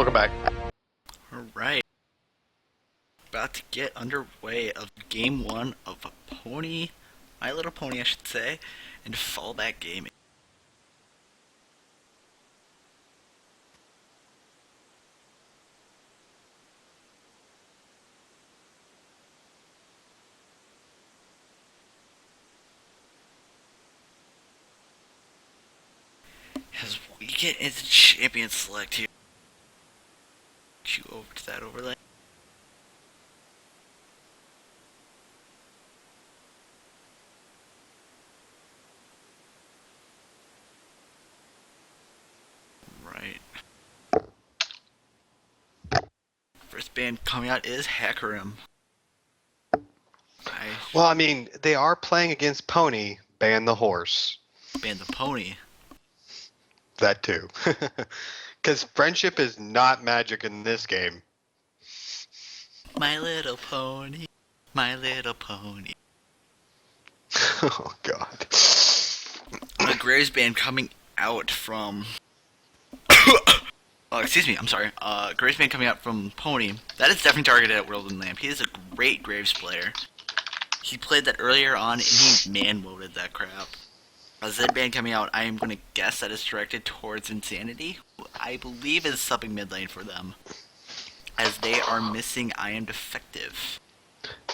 Welcome back. Alright. About to get underway of game one of a pony, My Little Pony I should say, and Fallback Gaming. As we get into champion select here, you over to that overlay. Right. First band coming out is Hackerim. Well, I mean, they are playing against Pony, ban the horse. Ban the pony. That too. Because friendship is not magic in this game. My Little Pony, My Little Pony. Oh, God. A Graves band coming out from... oh, excuse me, I'm sorry. Graves band coming out from Pony. That is definitely targeted at World and Lamp. He is a great Graves player. He played that earlier on, and he man-moded that crap. A Zed band coming out, I am going to guess that is directed towards Insanity, who I believe is subbing mid lane for them, as they are missing I Am Defective.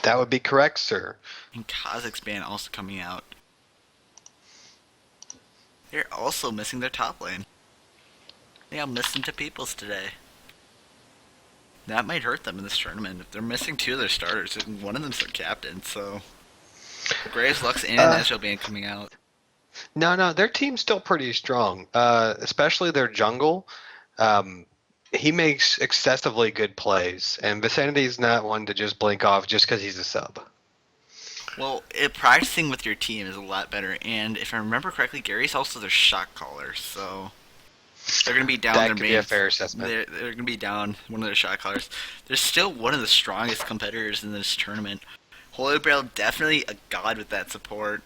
That would be correct, sir. And Kazakh's band also coming out. They're also missing their top lane. Yeah, I'm listening to Peoples today. That might hurt them in this tournament. If they're missing two of their starters, and one of them's their captain, so... Graves, Lux, and Ezreal band coming out. No, their team's still pretty strong, especially their jungle. He makes excessively good plays, and Vicinity's not one to just blink off just because he's a sub. Well, practicing with your team is a lot better, and if I remember correctly, Gary's also their shot caller, so... They're going to be down that their could main... be a fair assessment. They're going to be down one of their shot callers. They're still one of the strongest competitors in this tournament. Holy Grail definitely a god with that support.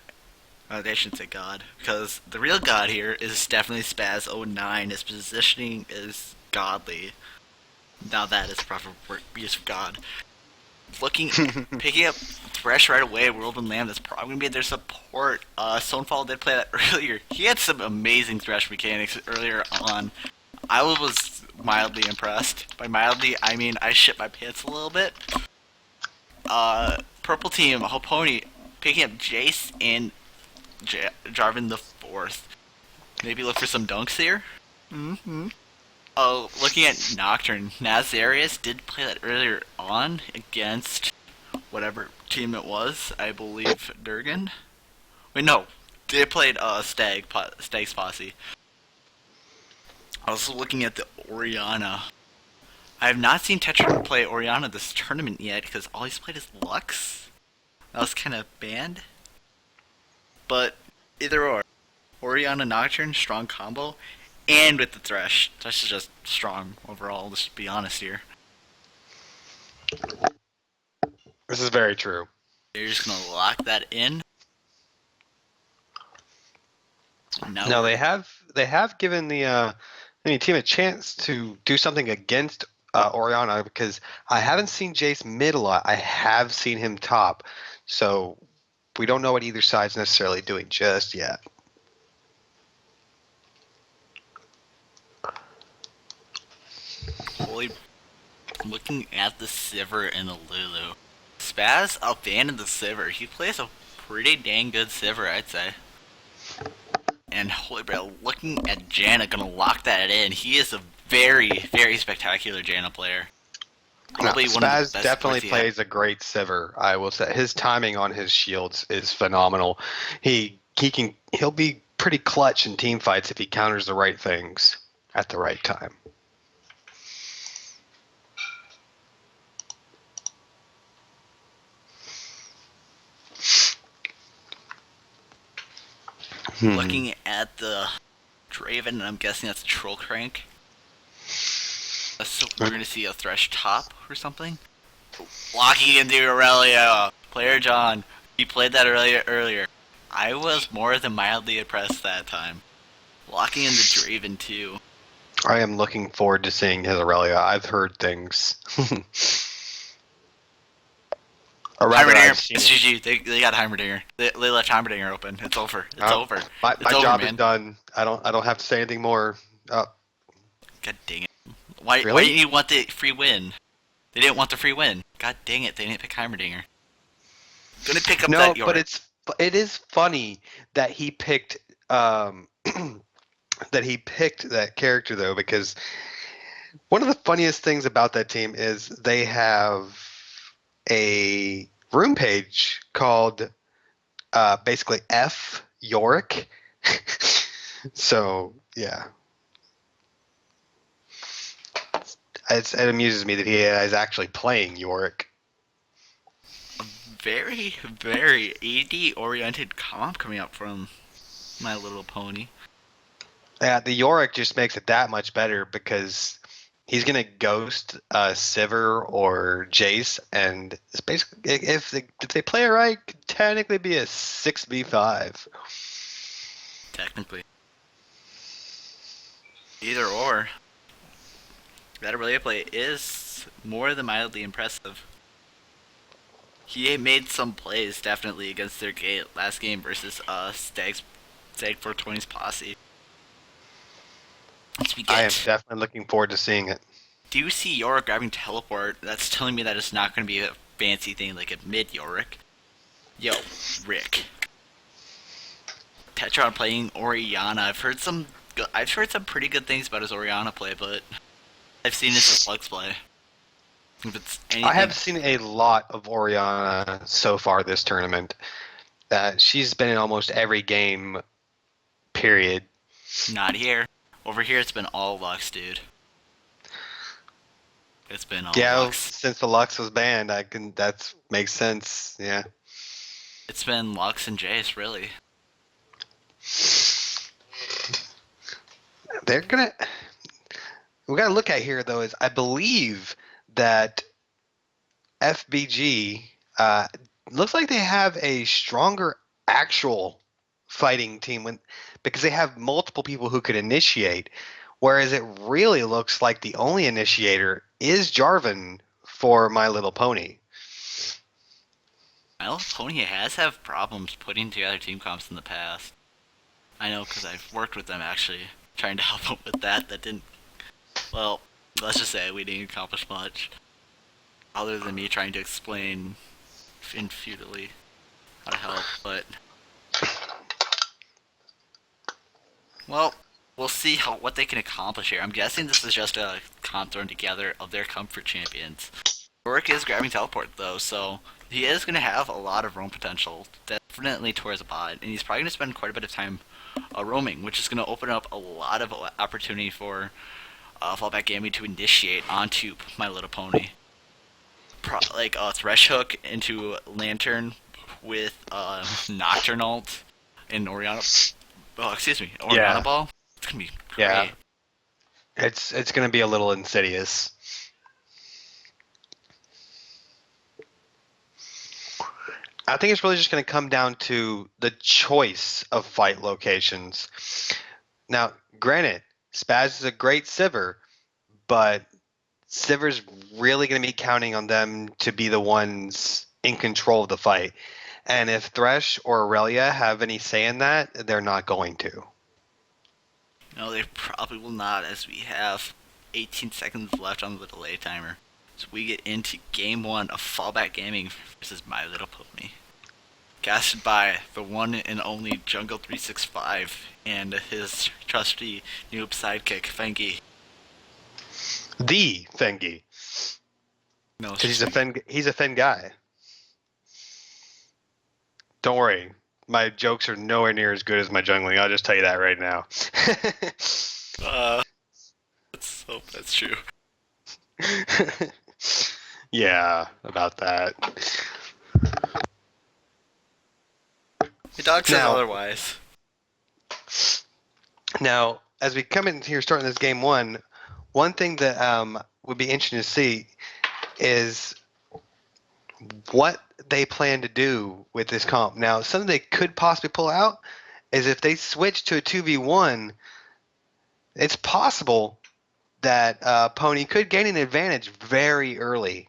They shouldn't say god, because the real god here is definitely Spaz09. His positioning is godly. Now that is proper use of god. Picking up Thresh right away, World and Lamb, that's probably going to be their support. Stonefall did play that earlier. He had some amazing Thresh mechanics earlier on. I was mildly impressed. By mildly, I mean I shit my pants a little bit. Purple team, Hoponi, picking up Jace and Jarvan the 4th. Maybe look for some dunks here? Mm-hmm. Oh, looking at Nocturne, Nazarius did play that earlier on against whatever team it was. I believe Durgan. Wait, no, they played Stag's Posse. Also looking at the Orianna. I have not seen Tetra play Orianna this tournament yet because all he's played is Lux. That was kind of banned. But either or, Orianna Nocturne, strong combo. And with the Thresh. Thresh is just strong overall, let's be honest here. This is very true. You're just going to lock that in? No, they have given the team a chance to do something against Orianna, because I haven't seen Jace mid a lot. I have seen him top. So we don't know what either side's necessarily doing just yet. Holy, looking at the Sivir and the Lulu. Spaz abandoned the Sivir. He plays a pretty dang good Sivir, I'd say. And holy bro, looking at Janna, gonna lock that in. He is a very, very spectacular Janna plail. Probably one of the Spaz best definitely supports plays a great Sivir. I will say his timing on his shields is phenomenal. He'll be pretty clutch in team fights if he counters the right things at the right time. Looking at the Draven, and I'm guessing that's a Troll Crank. So we're going to see a Thresh top or something. Locking into Aurelia. Player John. He played that earlier. I was more than mildly impressed that time. Locking in the Draven too. I am looking forward to seeing his Aurelia. I've heard things. Or rather, Heimerdinger, I've seen it's it. GG. They got Heimerdinger. They left Heimerdinger open. It's over. It's Uh, over. my It's over, job is man. done. I don't have to say anything more. God dang it. Why Really? didn't you want the free win? They didn't want the free win. God dang it, they didn't pick Heimerdinger. Gonna pick up No, that but Yorick. it is funny that he picked that character though, because one of the funniest things about that team is they have a room page called basically F Yorick. So yeah, it amuses me that he is actually playing Yorick. Very, very AD oriented comp coming up from My Little Pony. Yeah, the Yorick just makes it that much better because he's gonna ghost Sivir or Jace, and it's basically if they play it right, could technically be a 6v5. Technically. Either or. That Aurelia play is more than mildly impressive. He made some plays definitely against their last game versus Stag 420's posse. As we I am get, definitely looking forward to seeing it. do you see Yorick grabbing teleport? That's telling me that it's not going to be a fancy thing like a mid Yorick. Yo, Rick. Tetron playing Oriana. I've heard some pretty good things about his Oriana play, but I've seen his Flux play. If it's I anything, have seen a lot of Oriana so far this tournament. She's been in almost every game. Period. not here. Over here, it's been all Lux, dude. It's been all Yeah, Lux. since the Lux was banned, I can. That makes sense. Yeah. It's been Lux and Jace, really. They're gonna. We gotta look at here though is I believe that FBG looks like they have a stronger actual fighting team because they have multiple people who could initiate, whereas it really looks like the only initiator is Jarvan for My Little Pony. My Little Pony has have problems putting together team comps in the past. I know because I've worked with them actually, trying to help them with that. That didn't. Well, let's just say we didn't accomplish much, other than me trying to explain infutilely how to help. But well, we'll see what they can accomplish here. I'm guessing this is just a comp thrown together of their comfort champions. Rourke is grabbing teleport though, so he is going to have a lot of roam potential, definitely towards a bot, and he's probably going to spend quite a bit of time roaming, which is going to open up a lot of opportunity for fallback gaming to initiate onto My Little Pony. Like Thresh Hook into Lantern with Nocturne ult and Oriana. Oh, excuse me, Oriana Yeah, Ball. It's gonna be great. yeah, it's gonna be a little insidious. I think it's really just going to come down to the choice of fight locations. Now, granted, Spaz is a great Sivir, but Sivir's really going to be counting on them to be the ones in control of the fight. And if Thresh or Aurelia have any say in that, they're not going to. No, they probably will not, as we have 18 seconds left on the delay timer. So we get into game one of Fallback Gaming versus My Little Pony. Casted by the one and only Jungle 365 and his trusty noob sidekick, Fengi. The Fengi. No, Because he's a Fen guy. Don't worry. My jokes are nowhere near as good as my jungling. I'll just tell you that right now. that's true. Yeah, about that. The dog says otherwise. Now, as we come in here starting this game one thing that would be interesting to see is what they plan to do with this comp. Now, something they could possibly pull out is if they switch to a 2v1, it's possible that Pony could gain an advantage very early.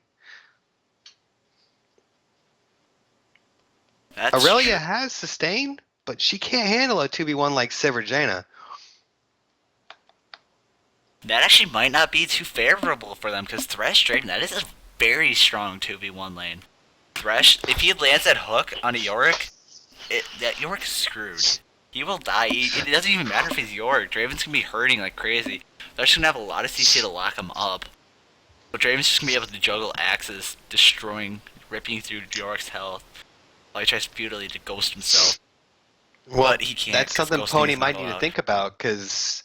That's Aurelia true. has sustain, but she can't handle a 2v1 like Severjana. That actually might not be too favorable for them because Thresh Draven, that is a very strong 2v1 lane. Thresh, if he lands that hook on a Yorick, that Yorick's screwed. He will die. It doesn't even matter if he's Yorick. Draven's gonna be hurting like crazy. Thresh gonna have a lot of CC to lock him up. But Draven's just gonna be able to juggle axes, destroying, ripping through Yorick's health, while he tries futilely to ghost himself. Well, But he can't. that's something Pony might need to think about, because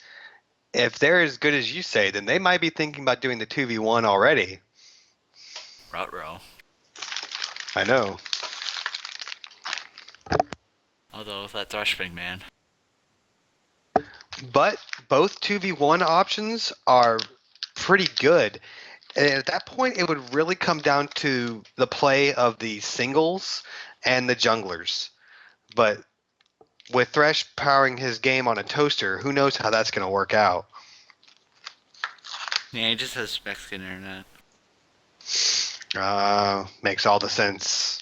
if they're as good as you say, then they might be thinking about doing the 2v1 already. Row. I know. Although, that Thresh big man. But both 2v1 options are pretty good. And at that point, it would really come down to the play of the singles and the junglers. But with Thresh powering his game on a toaster, who knows how that's going to work out. Yeah, he just has Mexican internet. Makes all the sense.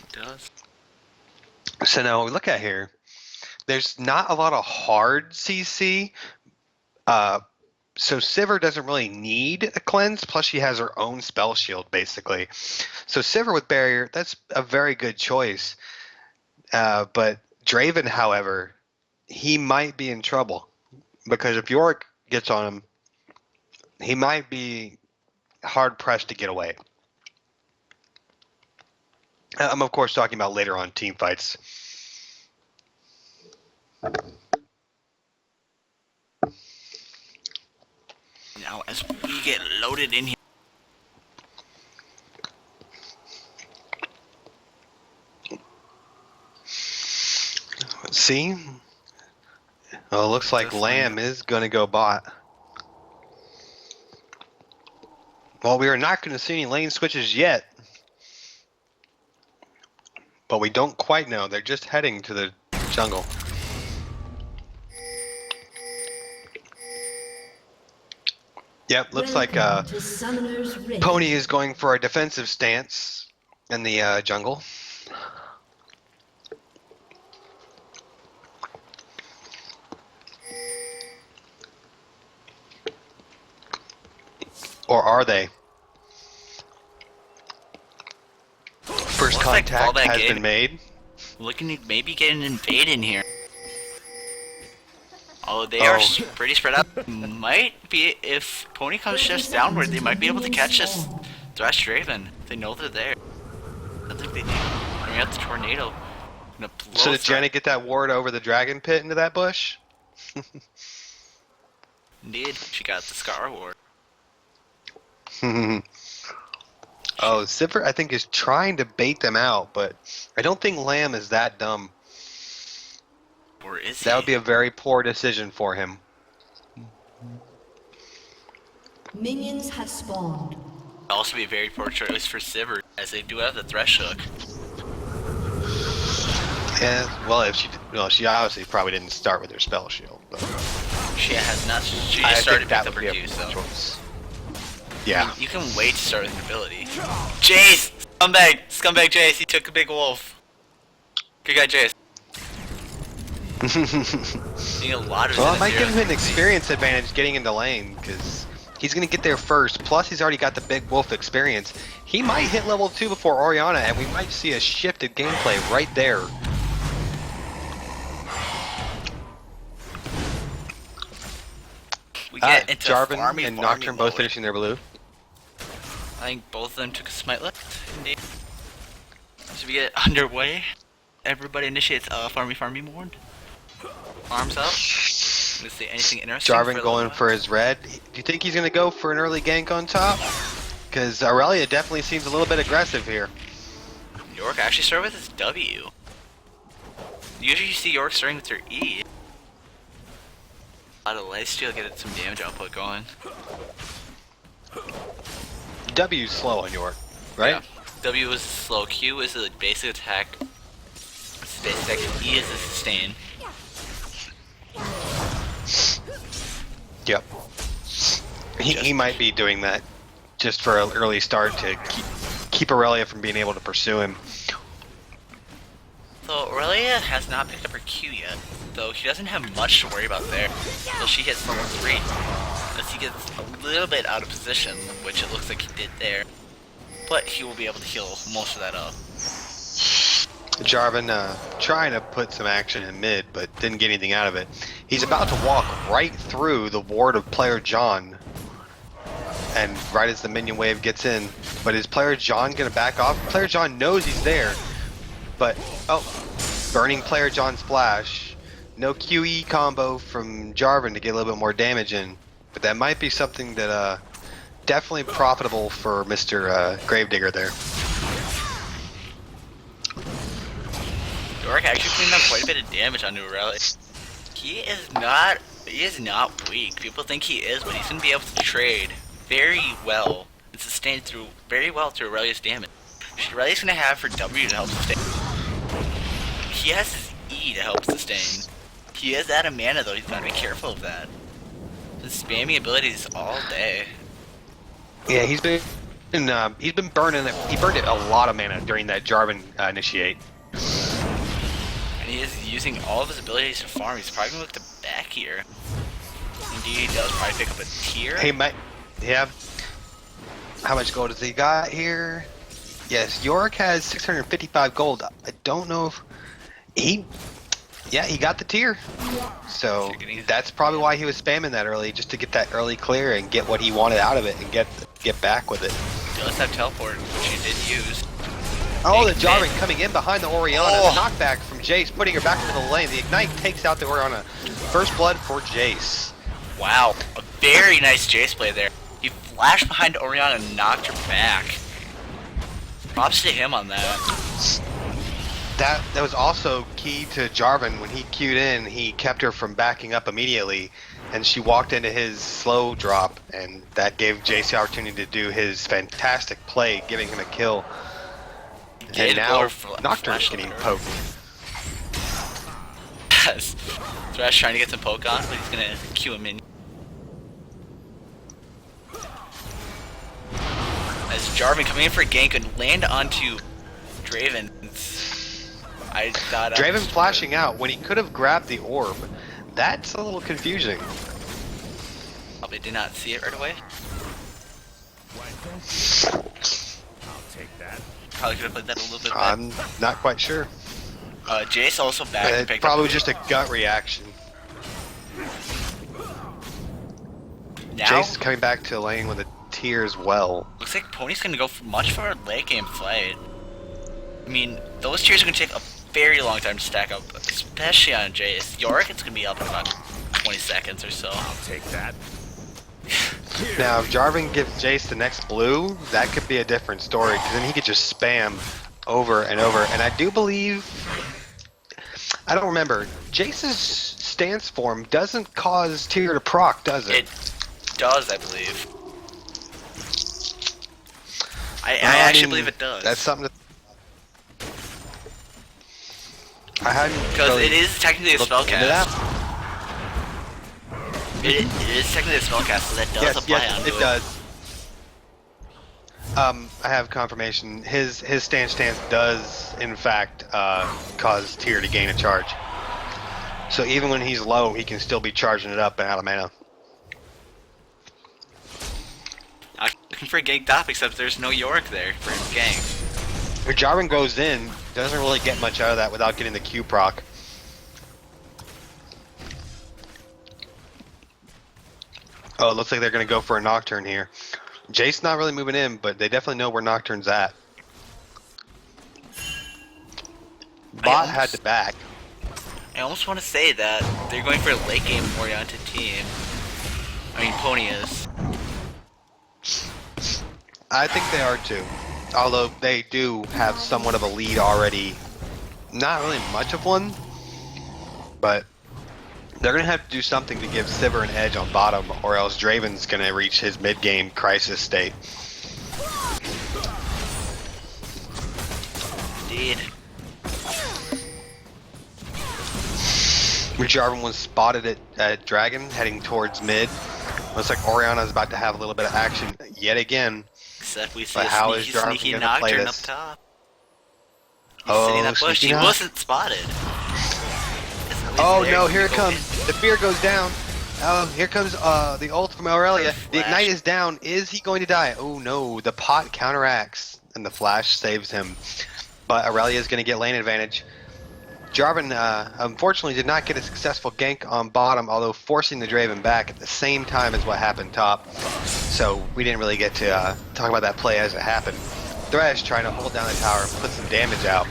It does. So now we look at here. There's not a lot of hard CC. So Sivir doesn't really need a cleanse, plus she has her own spell shield, basically. So Sivir with barrier, that's a very good choice. But Draven, however, he might be in trouble. Because if Yorick gets on him, he might be hard-pressed to get away. I'm, of course, talking about later on team fights. Now, as we get loaded in here. Let's see. Well, it looks like Lamb is going to go bot. Well, we are not going to see any lane switches yet. But we don't quite know. They're just heading to the jungle. Yep, looks like Pony is going for a defensive stance in the jungle. Or are they? First contact has been made. Looking to maybe get an invade in here. Although they are pretty spread out, might be, if Pony comes just downward, they might be able to catch this Thresh Draven. They know they're there. I think they do. Bring out the tornado. So did Jenny get that ward over the dragon pit into that bush? Indeed, she got the Scar ward. Oh, Sivir, I think, is trying to bait them out, but I don't think Lamb is that dumb. Or is he? That would be a very poor decision for him. Minions have spawned. Also be a very poor choice for Sivir, as they do have the Thresh hook. Yeah, well, if she, well, she obviously probably didn't start with her spell shield. But She has not. She just started to pick up her Q, so. Choice. Yeah. You can wait to start with an ability. Jace! Scumbag Jace, he took a big wolf. Good guy Jace. Seeing a lot of well, it might give him an experience advantage getting into lane, because he's going to get there first, plus he's already got the big wolf experience. He might hit level 2 before Orianna, and we might see a shifted gameplay right there. We get into Jarvan and Nocturne both finishing their blue. I think both of them took a smite lift. Indeed. So we get underway. Everybody initiates farmy mode. Arms up. Let's see anything interesting. Jarvan going for his red. Do you think he's going to go for an early gank on top? Because Aurelia definitely seems a little bit aggressive here. York actually started with his W. Usually you see York starting with their E. A lot of lifesteal, get some damage output going. W's slow on York, right? Yeah. W is slow. Q is a basic attack. space attack, he is a sustain. Yep. He might be doing that just for an early start to keep Aurelia from being able to pursue him. So Aurelia has not picked up her Q yet, though he doesn't have much to worry about there until she hits level 3. As he gets a little bit out of position, which it looks like he did there. But he will be able to heal most of that up. Jarvan trying to put some action in mid, but didn't get anything out of it. He's about to walk right through the ward of player John. And right as the minion wave gets in, but is player John going to back off? Player John knows he's there, but, oh, burning player John splash. No QE combo from Jarvan to get a little bit more damage in. But that might be something that definitely profitable for Mr. Gravedigger there. Yorick actually cleaned up quite a bit of damage on Aurelia. He is not weak. People think he is, but he's going to be able to trade very well and sustain through very well through Aurelia's damage. Aurelia's going to have her W to help sustain. He has his E to help sustain. He is out of mana though, he's got to be careful of that. His spamming abilities all day. Yeah, he's been burning it. He burned it a lot of mana during that Jarvan initiate. And he is using all of his abilities to farm. He's probably going to look to back here. Indeed, he does probably pick up a tier. He might, yeah. How much gold has he got here? Yes, Yorick has 655 gold. I don't know if he got the tier. So that's probably why he was spamming that early, just to get that early clear and get what he wanted out of it and get back with it. He does have teleport, which he did use. Oh, the Jarvan coming in behind the Orianna. The knockback from Jace, putting her back into the lane. The Ignite takes out the Orianna. First blood for Jace. Wow, a very nice Jace play there. He flashed behind Orianna and knocked her back. Props to him on that. That was also key to Jarvan. When he queued in, he kept her from backing up immediately, and she walked into his slow drop, and that gave Jace the opportunity to do his fantastic play, giving him a kill. And now Nocturne's getting poked. Yes. Thrash trying to get some poke on, but he's gonna queue him in. As Jarvan coming in for a gank and land onto Draven. Draven flashing out when he could have grabbed the orb. That's a little confusing. Probably did not see it right away. I'll take that. Probably could have played that a little bit better. I'm not quite sure. Jace also back and picked probably up. just a gut reaction. Now, Jace is coming back to lane with a tier as well. Looks like Pony's gonna go for much for a late game fight. I mean, those tiers are gonna take a very long time to stack up, especially on Jace. Yorick, it's gonna be up in about 20 seconds or so. I'll take that. Now, if Jarvan gives Jace the next blue, that could be a different story, because then he could just spam over and over. And I do believe, I don't remember, Jace's stance form doesn't cause tier to proc, does it? It does, I believe. I actually believe it does. That's something to... I hadn't Because really it is technically a looked into spellcast. that. It is technically a spellcast, so that does apply yes, onto it does. I have confirmation. His stance does, in fact, cause tier to gain a charge. So even when he's low, he can still be charging it up and out of mana. I'm looking for a gank top, except there's no Yorick there for his gank. If Jarvan goes in, doesn't really get much out of that without getting the Q proc. Oh, it looks like they're going to go for a Nocturne here. Jace's not really moving in, but they definitely know where Nocturne's at. Bot had to back. I almost want to say that they're going for a late game oriented team. I mean, Pony is. I think they are too. Although they do have somewhat of a lead already. Not really much of one, but they're going to have to do something to give Sivir an edge on bottom, or else Draven's going to reach his mid-game crisis state. Indeed. Jarvan was spotted at Dragon heading towards mid. Looks like Oriana's about to have a little bit of action yet again. Except we see But a how is sneaky, Jarvan sneaky gonna play Nocturne up this? top. He's sitting in that bush. sneaky He knock. wasn't spotted. Oh There, no, he here can it go comes. in. The fear goes down. Here comes the ult from Aurelia. The Flash. ignite is down. Is he going to die? Oh no, the pot counteracts and the flash saves him. But Aurelia is going to get lane advantage. Jarvan unfortunately did not get a successful gank on bottom, although forcing the Draven back at the same time as what happened top. So we didn't really get to talk about that play as it happened. Thresh trying to hold down the tower and put some damage out.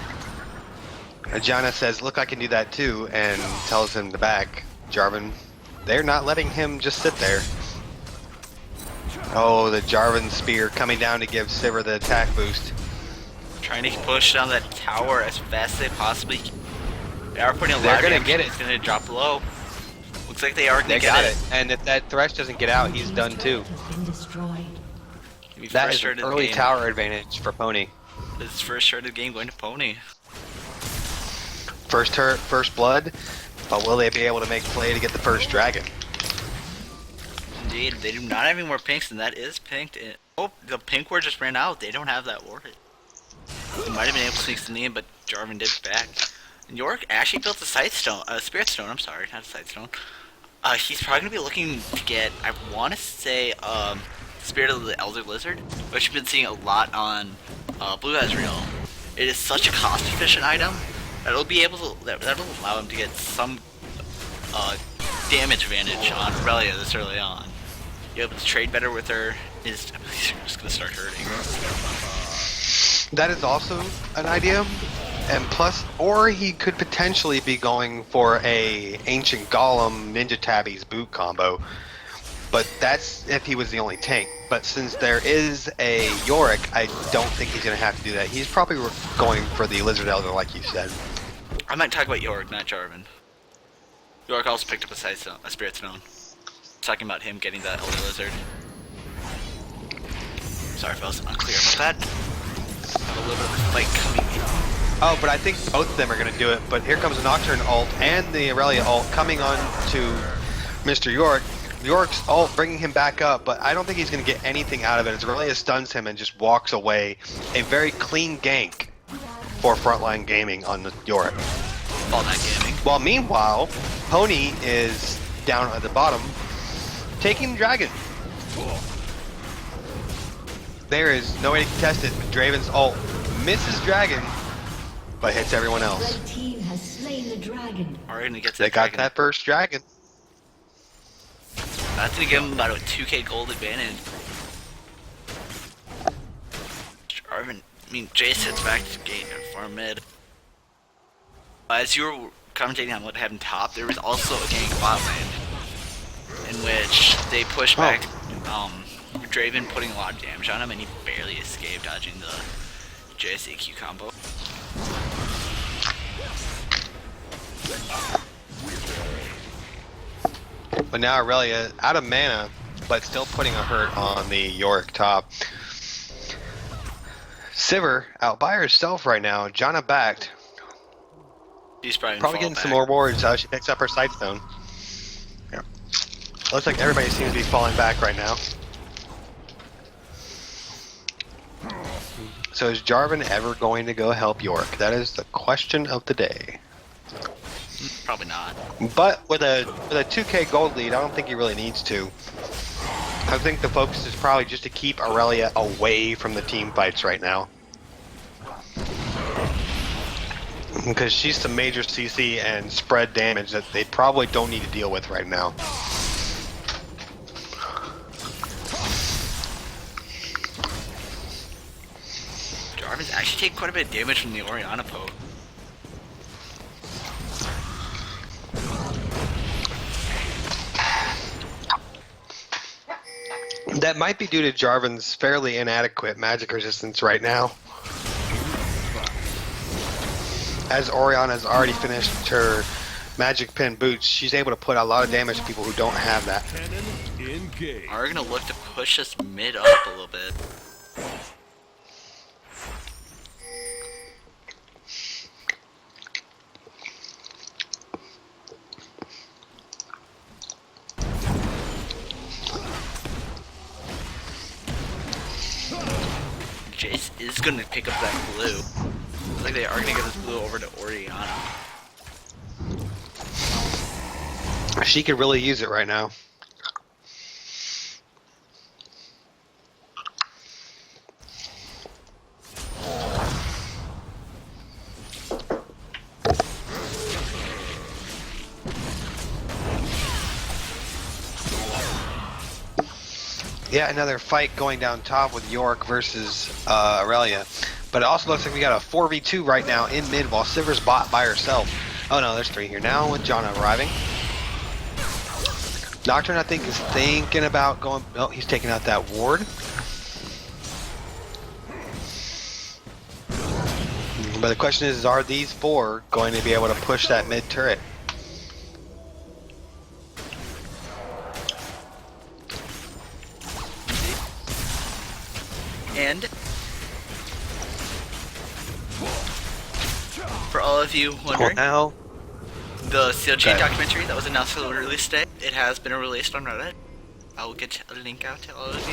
Ajana says, look, I can do that too, and tells him to back. Jarvan, they're not letting him just sit there. Oh, the Jarvan spear coming down to give Sivir the attack boost. Trying to push down that tower as fast as they possibly can. They are putting a lot They're of gonna damage. get it. It's gonna drop low. Looks like they are gonna They get got it. it. And if that Thresh doesn't get out, he's done too. Has been destroyed. Maybe That first is shard an of the early game. tower advantage for Pony. This is first shard of the game going to Pony. First turret, first blood, but will they be able to make play to get the first dragon? Indeed, they do not have any more pinks, and that is pinked. Oh, the pink ward just ran out. They don't have that ward. They might have been able to sneak some in, but Jarvan did back. And York actually built a spirit stone. I'm sorry, not a sight stone. He's probably gonna be looking to get, I want to say, Spirit of the Elder Lizard, which we've been seeing a lot on Blue Ezreal. It is such a cost-efficient item that it'll be able to that'll allow him to get some damage advantage on Aurelia this early on. You're able to trade better with her. Is just gonna start hurting. That is also an idea. And plus, or he could potentially be going for a Ancient Golem Ninja Tabby's boot combo. But that's if he was the only tank. But since there is a Yorick, I don't think he's going to have to do that. He's probably going for the Lizard Elder, like you said. I might talk about Yorick, not Jarvan. Yorick also picked up a Spirit Stone. Talking about him getting that Elder Lizard. Sorry if I was unclear about that. Have a little bit of a fight coming in. Oh, but I think both of them are going to do it. But here comes the Nocturne ult and the Aurelia ult coming on to Mr. York. York's ult bringing him back up, but I don't think he's going to get anything out of it as Aurelia stuns him and just walks away. A very clean gank for Frontline Gaming on the York. All that gaming. While meanwhile, Pony is down at the bottom, taking Dragon. There is no way to contest it. Draven's ult misses Dragon, but hits everyone else. Red team has slain the dragon. Alright, gonna get to They the got dragon. that first Dragon. That's gonna give him about a 2k gold advantage. Jace hits back to gate far mid. As you were commentating on what happened top, there was also a gank bot lane in which they pushed back Draven putting a lot of damage on him, and he barely escaped dodging the Jace EQ combo. But now Aurelia out of mana, but still putting a hurt on the Yorick top. Sivir out by herself right now. Janna backed. He's probably Getting some more wards. She picks up her Sightstone. Yeah. Looks like everybody seems to be falling back right now. So is Jarvan ever going to go help York? That is the question of the day. Probably not. But with a 2k gold lead, I don't think he really needs to. I think the focus is probably just to keep Aurelia away from the team fights right now. Because she's some major CC and spread damage that they probably don't need to deal with right now. Jarvan's actually taking quite a bit of damage from the Oriana poke. That might be due to Jarvan's fairly inadequate magic resistance right now. As Oriana's already finished her magic pin boots, she's able to put a lot of damage to people who don't have that. Cannon engaged. Are gonna look to push us mid up a little bit. Jace is going to pick up that blue. Looks like they are going to give this blue over to Oriana. She could really use it right now. Yeah, another fight going down top with York versus Aurelia. But it also looks like we got a 4v2 right now in mid while Sivir's bot by herself. Oh no, there's 3 here now with Janna arriving. Nocturne, I think, is thinking about going... Oh, he's taking out that ward. But the question is, are these 4 going to be able to push that mid turret? And for all of you wondering, Now, the CLG okay. documentary that was announced for the release date, it has been released on Reddit. I will get a link out to all of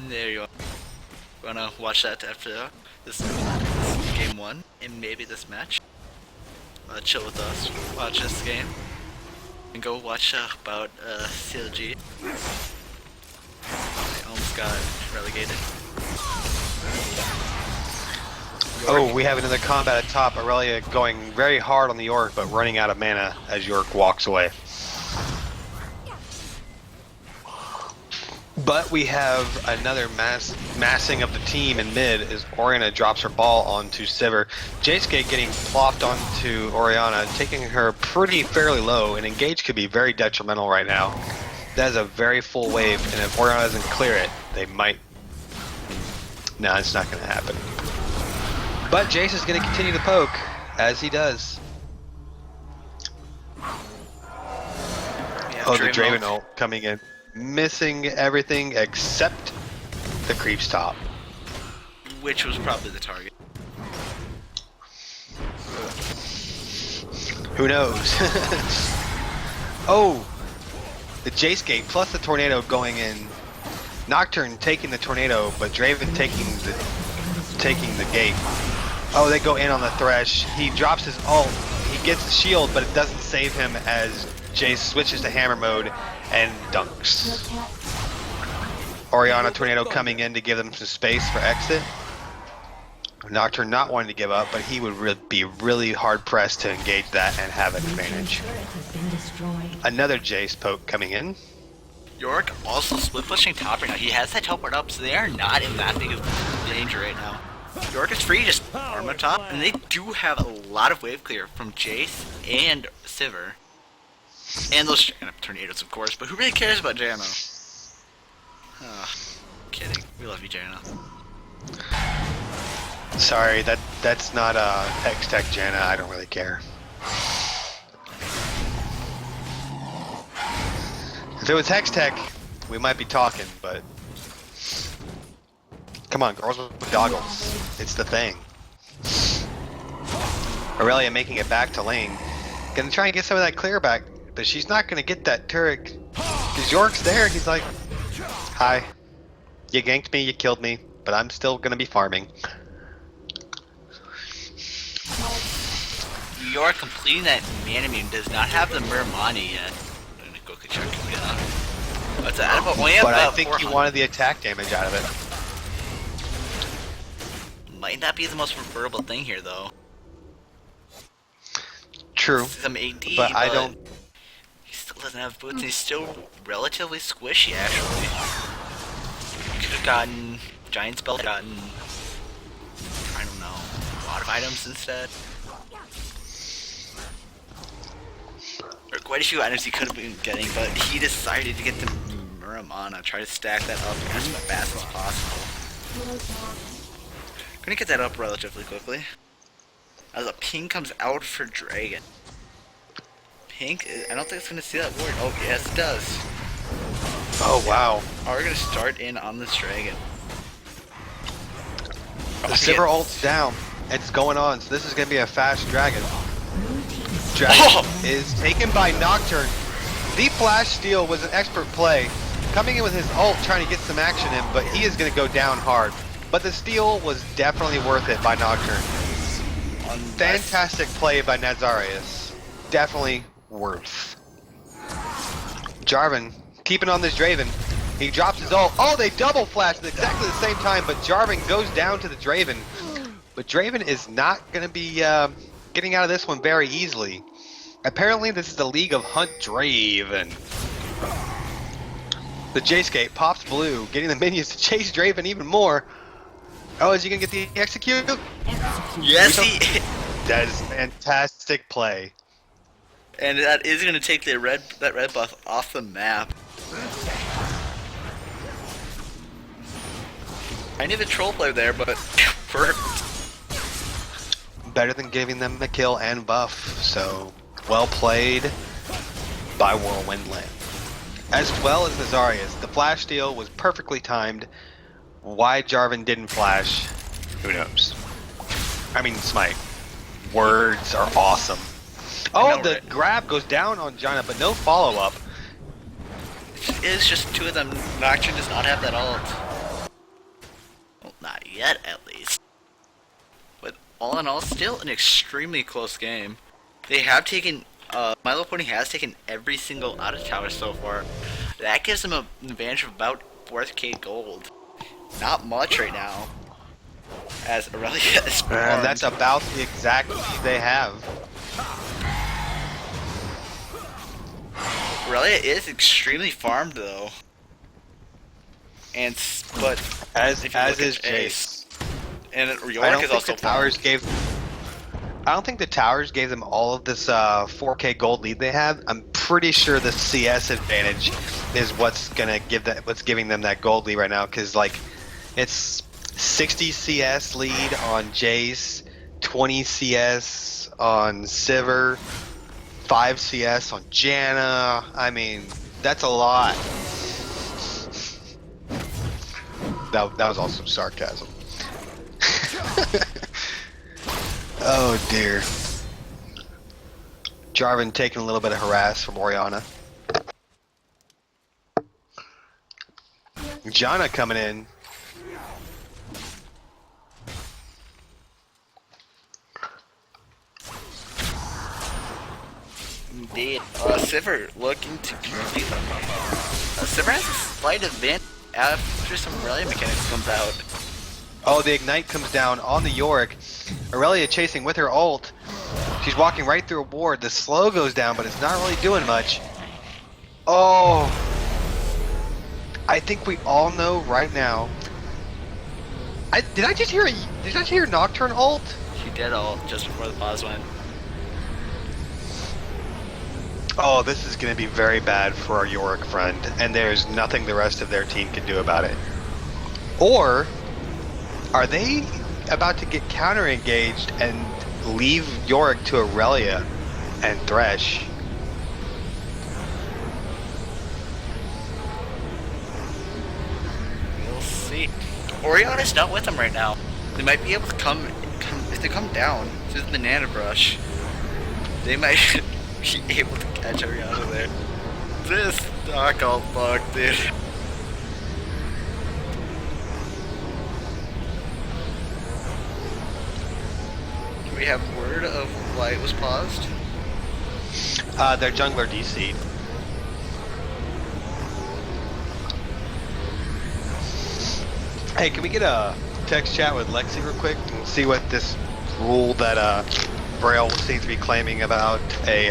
you. There you are. Gonna watch that after this game 1 and maybe this match. Chill with us, watch this game, and go watch about CLG. I almost got relegated. oh, we have another combat at top. Aurelia going very hard on the York, but running out of mana as York walks away. But we have another massing of the team in mid as Oriana drops her ball onto Sivir. Jaysuke getting plopped onto Oriana, taking her pretty fairly low, and engage could be very detrimental right now. That is a very full wave, and if Oriana doesn't clear it, they might... No, it's not going to happen. But Jace is going to continue to poke, as he does. Oh, the Draven ult coming in. Missing everything except the creep's top. Which was probably the target. Who knows? Oh! The Jace gate plus the tornado going in. Nocturne taking the tornado, but Draven taking the gate. Oh, they go in on the Thresh. He drops his ult. He gets the shield, but it doesn't save him as Jace switches to hammer mode and dunks. Oriana tornado coming in to give them some space for exit. Nocturne not wanting to give up, but he would be really hard pressed to engage that and have an advantage. Another Jace poke coming in. York also split pushing top right now. He has that teleport up, so they are not in that big of danger right now. York is free, just arm up top, and they do have a lot of wave clear from Jace and Sivir. And those tornadoes, of course, but who really cares about Jano? Kidding. We love you, Jano. Sorry, that's not Hex Tech Janna. I don't really care. If it was Hex Tech, we might be talking, but... Come on, girls with goggles. It's the thing. Aurelia making it back to lane. Gonna try and get some of that clear back, but she's not gonna get that turret. Because York's there, he's like, hi. You ganked me, you killed me, but I'm still gonna be farming. York completing that man immune does not have the Muramani yet. I'm gonna go check it out. What's that? But I think you wanted the attack damage out of it. Might not be the most preferable thing here, though. True. Some AD, but I don't... He still doesn't have boots, and he's still relatively squishy, actually. Could have gotten Giant Spell, gotten... I don't know, a lot of items instead. Or quite a few items he could have been getting, but he decided to get the Muramana, try to stack that up as fast as possible. Gonna get that up relatively quickly. As a ping comes out for Dragon. Pink, I don't think it's gonna see that ward. Oh, yes, it does. Oh, wow. Oh, we're gonna start in on this Dragon. The Sivir ult's down. It's going on, so this is gonna be a fast Dragon. Dragon is taken by Nocturne. The flash steal was an expert play, coming in with his ult trying to get some action in, but he is going to go down hard. But the steal was definitely worth it by Nocturne. Fantastic play by Nazarius. Definitely worth. Jarvan keeping on this Draven. He drops his ult. Oh, they double flash at exactly the same time, but Jarvan goes down to the Draven. But Draven is not going to be getting out of this one very easily. Apparently, this is the League of Hunt Draven. The J-Skate pops blue, getting the minions to chase Draven even more. Oh, is he going to get the execute? Yes, he. That is fantastic play. And that is going to take that red buff off the map. I need a troll play there, but worked. Better than giving them a kill and buff, so well played by Whirlwind Land. As well as Nazarius, the flash steal was perfectly timed. Why Jarvan didn't flash, who knows? I mean, Smite. Words are awesome. Oh, know, the right? grab goes down on Janna, but no follow-up. It's just two of them. Nocturne does not have that ult. Well, not yet, at least. But all in all, still an extremely close game. They have taken, Milo Pony has taken every single out of tower so far. That gives them an advantage of about 4K gold. Not much right now, as Aurelia is And that's about the exact lead they have. Aurelia is extremely farmed though. But As if you look is at Jace. and I York don't is think also the towers farmed. I don't think the towers gave them all of this 4K gold lead they have. I'm pretty sure the CS advantage is what's giving them that gold lead right now, because like it's 60 CS lead on Jace, 20 CS on Sivir, 5 CS on Janna. I mean, that's a lot. That was also sarcasm. Oh dear. Jarvan taking a little bit of harass from Orianna. Janna coming in. Indeed. Sivir looking to complete them. Sivir has a slight advantage after some Aurelia mechanics comes out. Oh, the ignite comes down on the Yorick. Aurelia chasing with her ult. She's walking right through a ward. The slow goes down, but it's not really doing much. Oh. I think we all know right now. Did I just hear Nocturne ult? She did ult just before the pause went. Oh, this is going to be very bad for our Yorick friend, and there's nothing the rest of their team can do about it. Or are they about to get counter-engaged and leave Yorick to Aurelia and Thresh? We'll see. Orianna's not with them right now. They might be able to come if they come down through the banana brush. They might be able to catch Orianna there. This knockout bug, dude. Do we have word of why it was paused? Their jungler DC'd. Hey, can we get a text chat with Lexi real quick and see what this rule that Braille seems to be claiming about a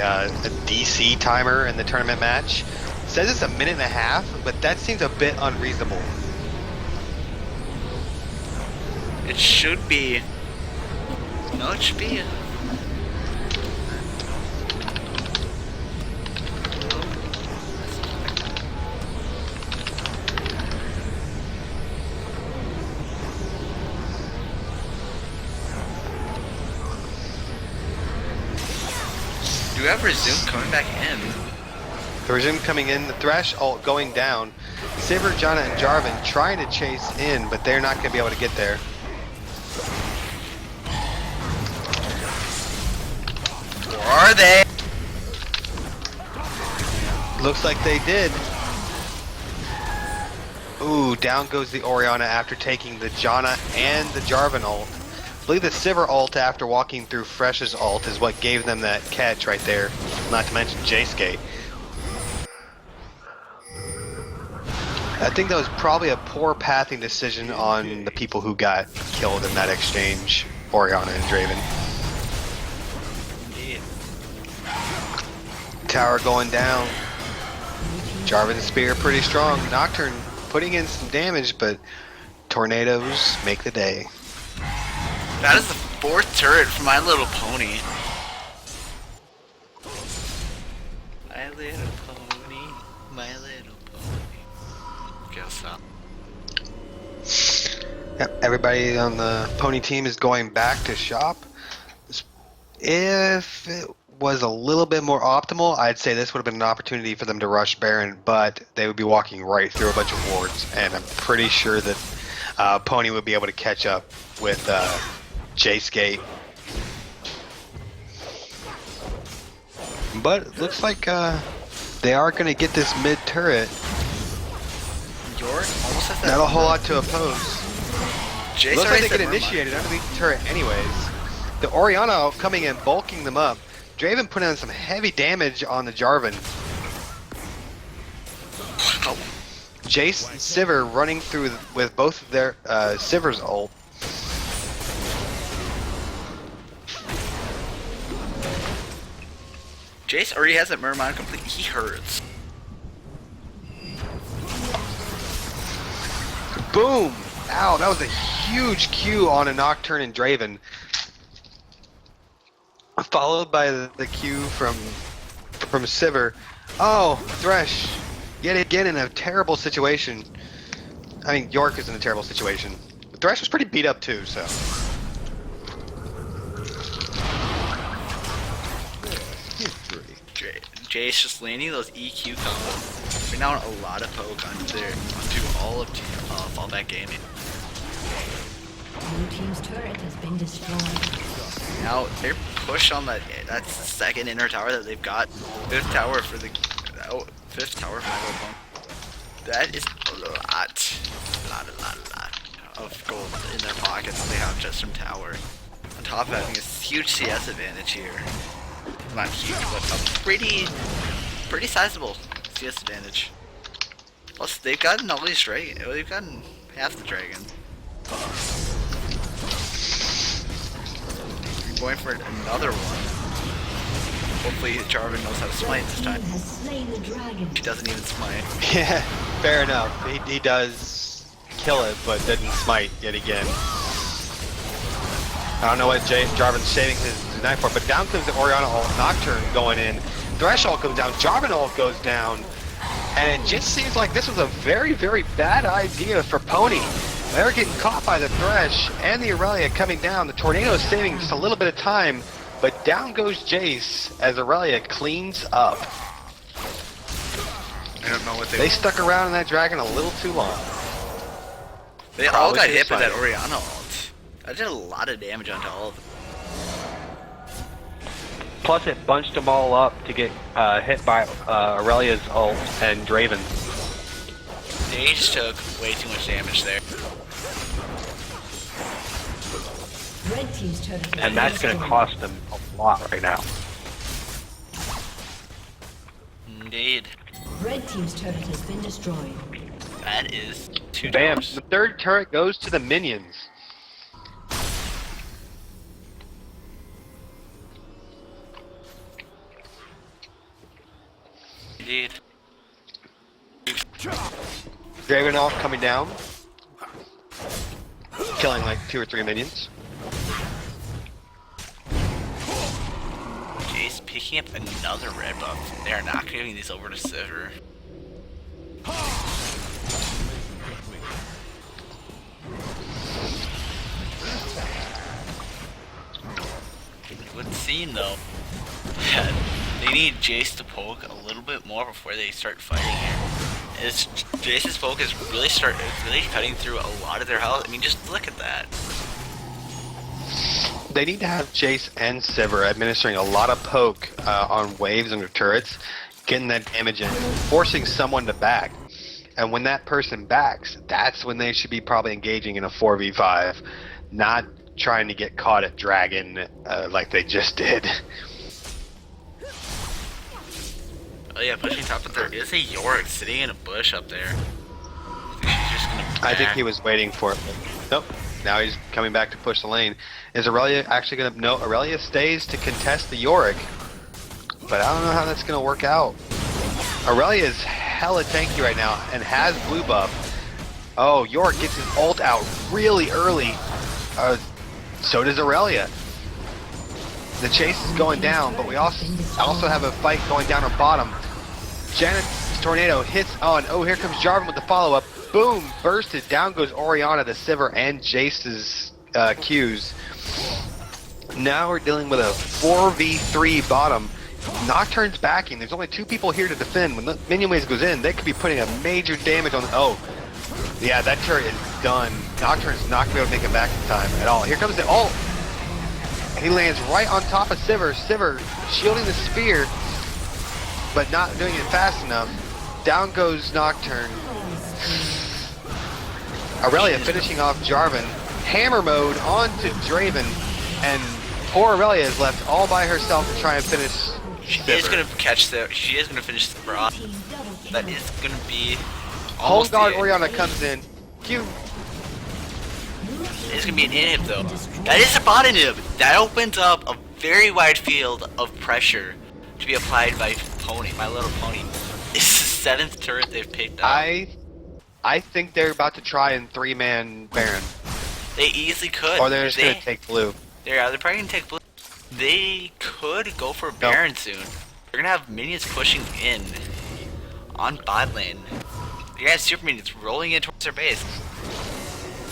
DC timer in the tournament match? It says it's a minute and a half, but that seems a bit unreasonable. It should be. No, it should be. Do we have Resume coming back in? The Resume coming in, the Thresh ult going down. Sivir, Janna, and Jarvan trying to chase in, but they're not going to be able to get there. Or are they? Looks like they did. Ooh, down goes the Orianna after taking the Janna and the Jarvan ult. I believe the Sivir ult after walking through Fresh's ult is what gave them that catch right there. Not to mention J-Skate. I think that was probably a poor pathing decision on the people who got killed in that exchange, Orianna and Draven. Indeed. Tower going down. Jarvan's spear pretty strong. Nocturne putting in some damage, but tornadoes make the day. That is the 4th turret for My Little Pony. My little pony, my little pony. Okay, I'll stop. Yep, everybody on the pony team is going back to shop. If it was a little bit more optimal, I'd say this would have been an opportunity for them to rush Baron, but they would be walking right through a bunch of wards, and I'm pretty sure that Pony would be able to catch up with J-Skate. But it looks like they are going to get this mid turret. York almost has that. Not a whole lot to oppose. Jace Looks like already they said get Murmur. initiated underneath the turret anyways. The Orianna coming in, bulking them up. Draven putting on some heavy damage on the Jarvan. Oh, Jace and Sivir running through with both of their Sivir's ult. Jace already has that Murmur complete. He hurts. Boom! Ow, that was a huge Q on a Nocturne and Draven. Followed by the Q from Sivir. Oh, Thresh, yet again in a terrible situation. I mean, York is in a terrible situation. Thresh was pretty beat up too, so. Jace just landing those EQ combos. Bring down a lot of poke onto all of Fallback Gaming. Blue team's turret has been destroyed. Now they're pushed on that's the second inner tower that they've got. Fifth tower for fifth tower for my little punk. That is a lot of gold in their pockets they have just from tower. On top of having a huge CS advantage here. Not huge, but a pretty sizable CS advantage. Plus they've gotten all these dragon. They've gotten half the dragon. Going for another one. Hopefully Jarvan knows how to smite this time. Has slain the dragon. He doesn't even smite. Yeah, fair enough. He does kill it, but doesn't smite yet again. I don't know what Jarvan's saving his knife for, but down comes the Orianna ult, Nocturne going in. Thresh ult comes down, Jarvan ult goes down. And it just seems like this was a very, very bad idea for Pony. They're getting caught by the Thresh and the Aurelia coming down. The Tornado is saving just a little bit of time, but down goes Jace as Aurelia cleans up. I don't know what They stuck around in that dragon a little too long. They all Probably got should've hit by that smited. Orianna ult. That did a lot of damage onto all of them. Plus it bunched them all up to get hit by Aurelia's ult and Draven. They just took way too much damage there. Red team's turret has And been that's going to destroyed. cost them a lot right now. Indeed. Red team's turret has been destroyed. That is 2 Bam! towers. The third turret goes to the minions. Indeed. Dravenov coming down. Killing like 2 or 3 minions. Jace picking up another red buff. They are not giving these over to Sivir. It would seem though that they need Jace to poke a little bit more before they start fighting here. Jace's poke is really cutting through a lot of their health. I mean, just look at that. They need to have Jace and Sivir administering a lot of poke on waves under turrets. getting that damage in, forcing someone to back. And when that person backs, that's when they should be probably engaging in a 4v5, not trying to get caught at Dragon like they just did. Oh yeah, pushing top, but there is a Yorick sitting in a bush up there. I think she's just gonna back. I think he was waiting for it. Nope. Now he's coming back to push the lane. Is Aurelia actually going to... No, Aurelia stays to contest the Yorick. But I don't know how that's going to work out. Aurelia is hella tanky right now and has blue buff. Oh, Yorick gets his ult out really early. So does Aurelia. The chase is going down, but we also have a fight going down on bottom. Janet's tornado hits on. Oh, here comes Jarvan with the follow-up. Boom! Bursted. Down goes Orianna, the Sivir, and Jace's Qs. Now we're dealing with a 4v3 bottom. Nocturne's backing. There's only 2 people here to defend. When the minion waves goes in, they could be putting a major damage on... Oh. Yeah, that turret is done. Nocturne's not going to be able to make it back in time at all. Here comes the ult. He lands right on top of Sivir. Sivir shielding the spear, but not doing it fast enough. Down goes Nocturne. Aurelia finishing off Jarvan. Hammer mode onto Draven, and poor Aurelia is left all by herself to try and finish She Sivir. is gonna catch the. She is gonna finish Sivir off. That is gonna be. Home Almost guard the- Orianna comes in. Q. It's gonna be an inhib though. That is a bot inhib. That opens up a very wide field of pressure to be applied by Pony, My Little Pony. It's the 7th turret they've picked up. I think they're about to try and 3-man Baron, They easily could. or they're just gonna take blue. They're probably gonna take blue. They could go for Baron soon. They're gonna have minions pushing in on bot lane. You're gonna have super minions rolling in towards their base.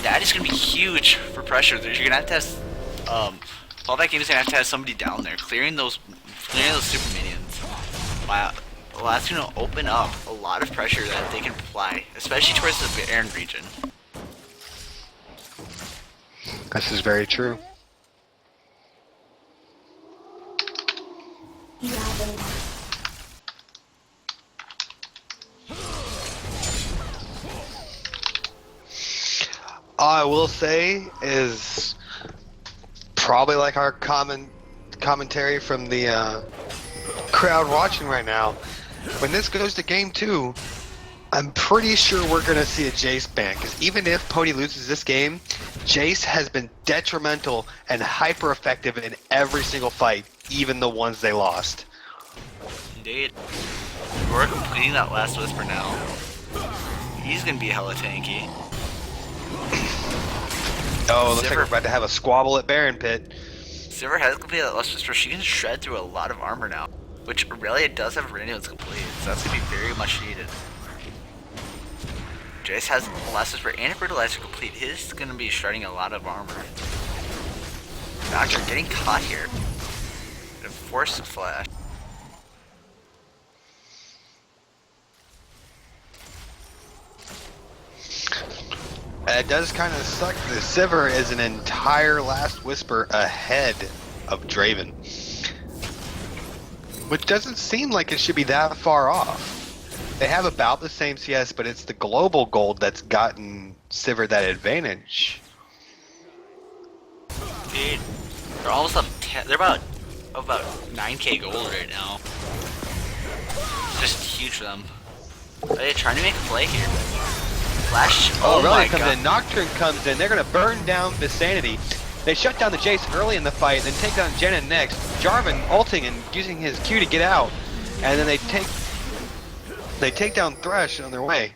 That is gonna be huge for pressure. You're gonna have to have fallback game is gonna have to have somebody down there clearing those super minions. Wow. Well, that's gonna open up a lot of pressure that they can apply, especially towards the Baron region. This is very true. I will say is probably like our commentary from the crowd watching right now. When this goes to game 2, I'm pretty sure we're going to see a Jace ban, because even if Pony loses this game, Jace has been detrimental and hyper effective in every single fight, even the ones they lost. Indeed. We're completing that last whisper now. He's gonna be hella tanky. Oh, looks like we're about to have a squabble at Baron Pit. Sivir has completed that last whisper. She can shred through a lot of armor now, which Aurelia does have Radiance complete, so that's gonna be very much needed. Jace has the last whisper and a brutalizer complete. His gonna be shredding a lot of armor. Doctor getting caught here. A forced flash. It does kind of suck. The Sivir is an entire last whisper ahead of Draven, which doesn't seem like it should be that far off. They have about the same CS, but it's the global gold that's gotten Sivir that advantage. Dude, they're almost up 10. They're about 9k gold right now. Just huge for them. Are they trying to make a play here? Flash. Oh, my really comes god. in. Nocturne comes in. They're going to burn down Vicinity. They shut down the Jace early in the fight, then take down Jenna next. Jarvan ulting and using his Q to get out. And then they take down Thresh on their way.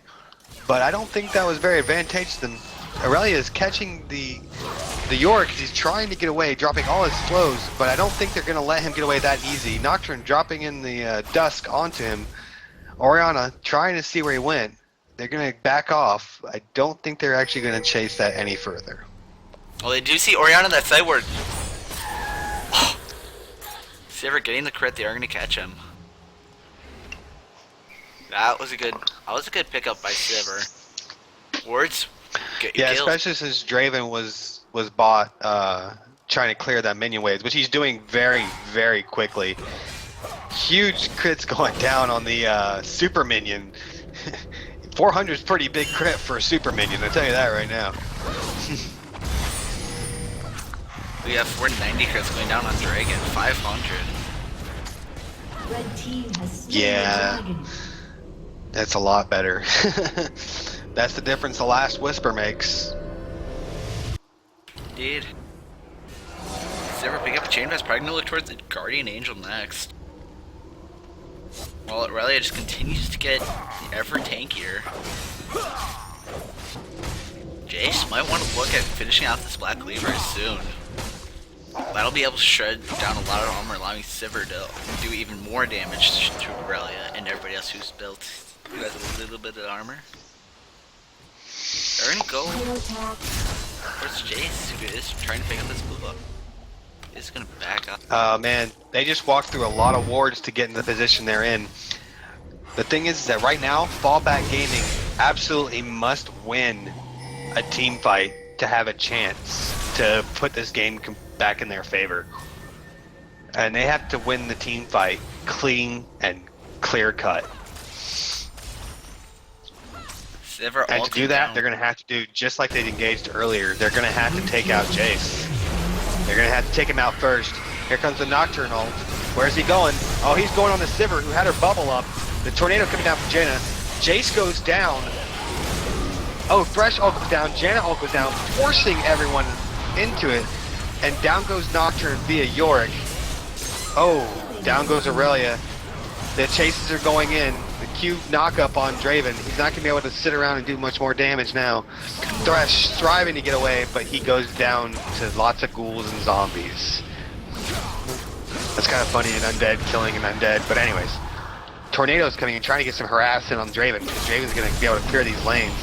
But I don't think that was very advantageous to them. Aurelia is catching the Yorick because he's trying to get away, dropping all his slows, but I don't think they're going to let him get away that easy. Nocturne dropping in the Dusk onto him. Orianna trying to see where he went. They're going to back off. I don't think they're actually going to chase that any further. Well, they do see Orianna that sideward. Sivir getting the crit, they are going to catch him. That was a good pickup by Sivir. Wards. Yeah, especially since Draven was bought trying to clear that minion waves, which he's doing very, very quickly. huge crits going down on the super minion. 400 is pretty big crit for a super minion, I'll tell you that right now. We have 490 crits going down on Dragon, 500. Red team has slain Yeah. the dragon. That's a lot better. That's the difference the last Whisper makes. Indeed. Does ever pick up a chain pass? Probably gonna look towards the Guardian Angel next. While Aurelia just continues to get ever tankier. Jace might want to look at finishing out this Black Cleaver soon. That'll be able to shred down a lot of armor, allowing Sivir to do even more damage to Aurelia and everybody else who's built, who has a little bit of armor. They're gonna go towards Jace, who is trying to pick up this blue up. He's gonna back up. Oh man, they just walked through a lot of wards to get in the position they're in. The thing is that right now, Fallback Gaming absolutely must win a team fight to have a chance to put this game back in their favor. And they have to win the team fight clean and clear cut. Sivir And to do that, down. they're going to have to do just like they engaged earlier. They're going to have to take out Jace. They're going to have to take him out first. Here comes the Nocturnal. Where's he going? Oh, he's going on the Sivir, who had her bubble up. The tornado coming down from Jaina. Jace goes down. Oh, Thresh ult goes down. Jaina ult goes down, forcing everyone into it. And down goes Nocturne via Yorick. Oh, down goes Aurelia. The chases are going in. The Q knock-up on Draven. He's not going to be able to sit around and do much more damage now. Thresh striving to get away, but he goes down to lots of ghouls and zombies. That's kind of funny, an undead killing an undead. But anyways, Tornado's coming and trying to get some harassment on Draven, because Draven's going to be able to clear these lanes.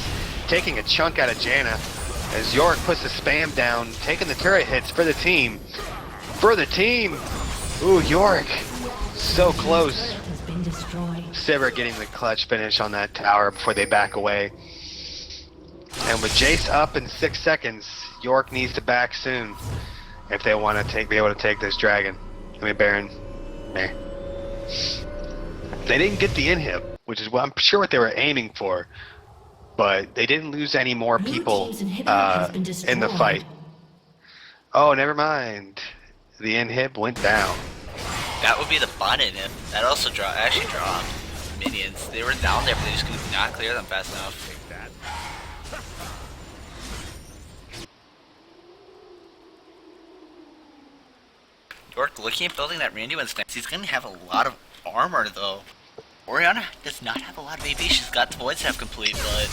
Taking a chunk out of Jaina as Yorick puts the spam down, taking the turret hits for the team. For the team! Ooh, Yorick! So close. Turret has been destroyed. Sivir getting the clutch finish on that tower before they back away. And with Jace up in 6 seconds, Yorick needs to back soon if they want to be able to take this dragon. I mean, Baron. Meh. They didn't get the inhib, which is what I'm sure what they were aiming for. But they didn't lose any more Blue people team's inhibitor has been in the destroyed. fight. Oh, never mind. The inhib went down. That would be the bot inhib. That also actually dropped minions. They were down there, but they just could not clear them fast enough. Take that. York looking at building that Randy one's next. He's gonna have a lot of armor though. Orianna does not have a lot of AP. She's got the Void Staff complete, but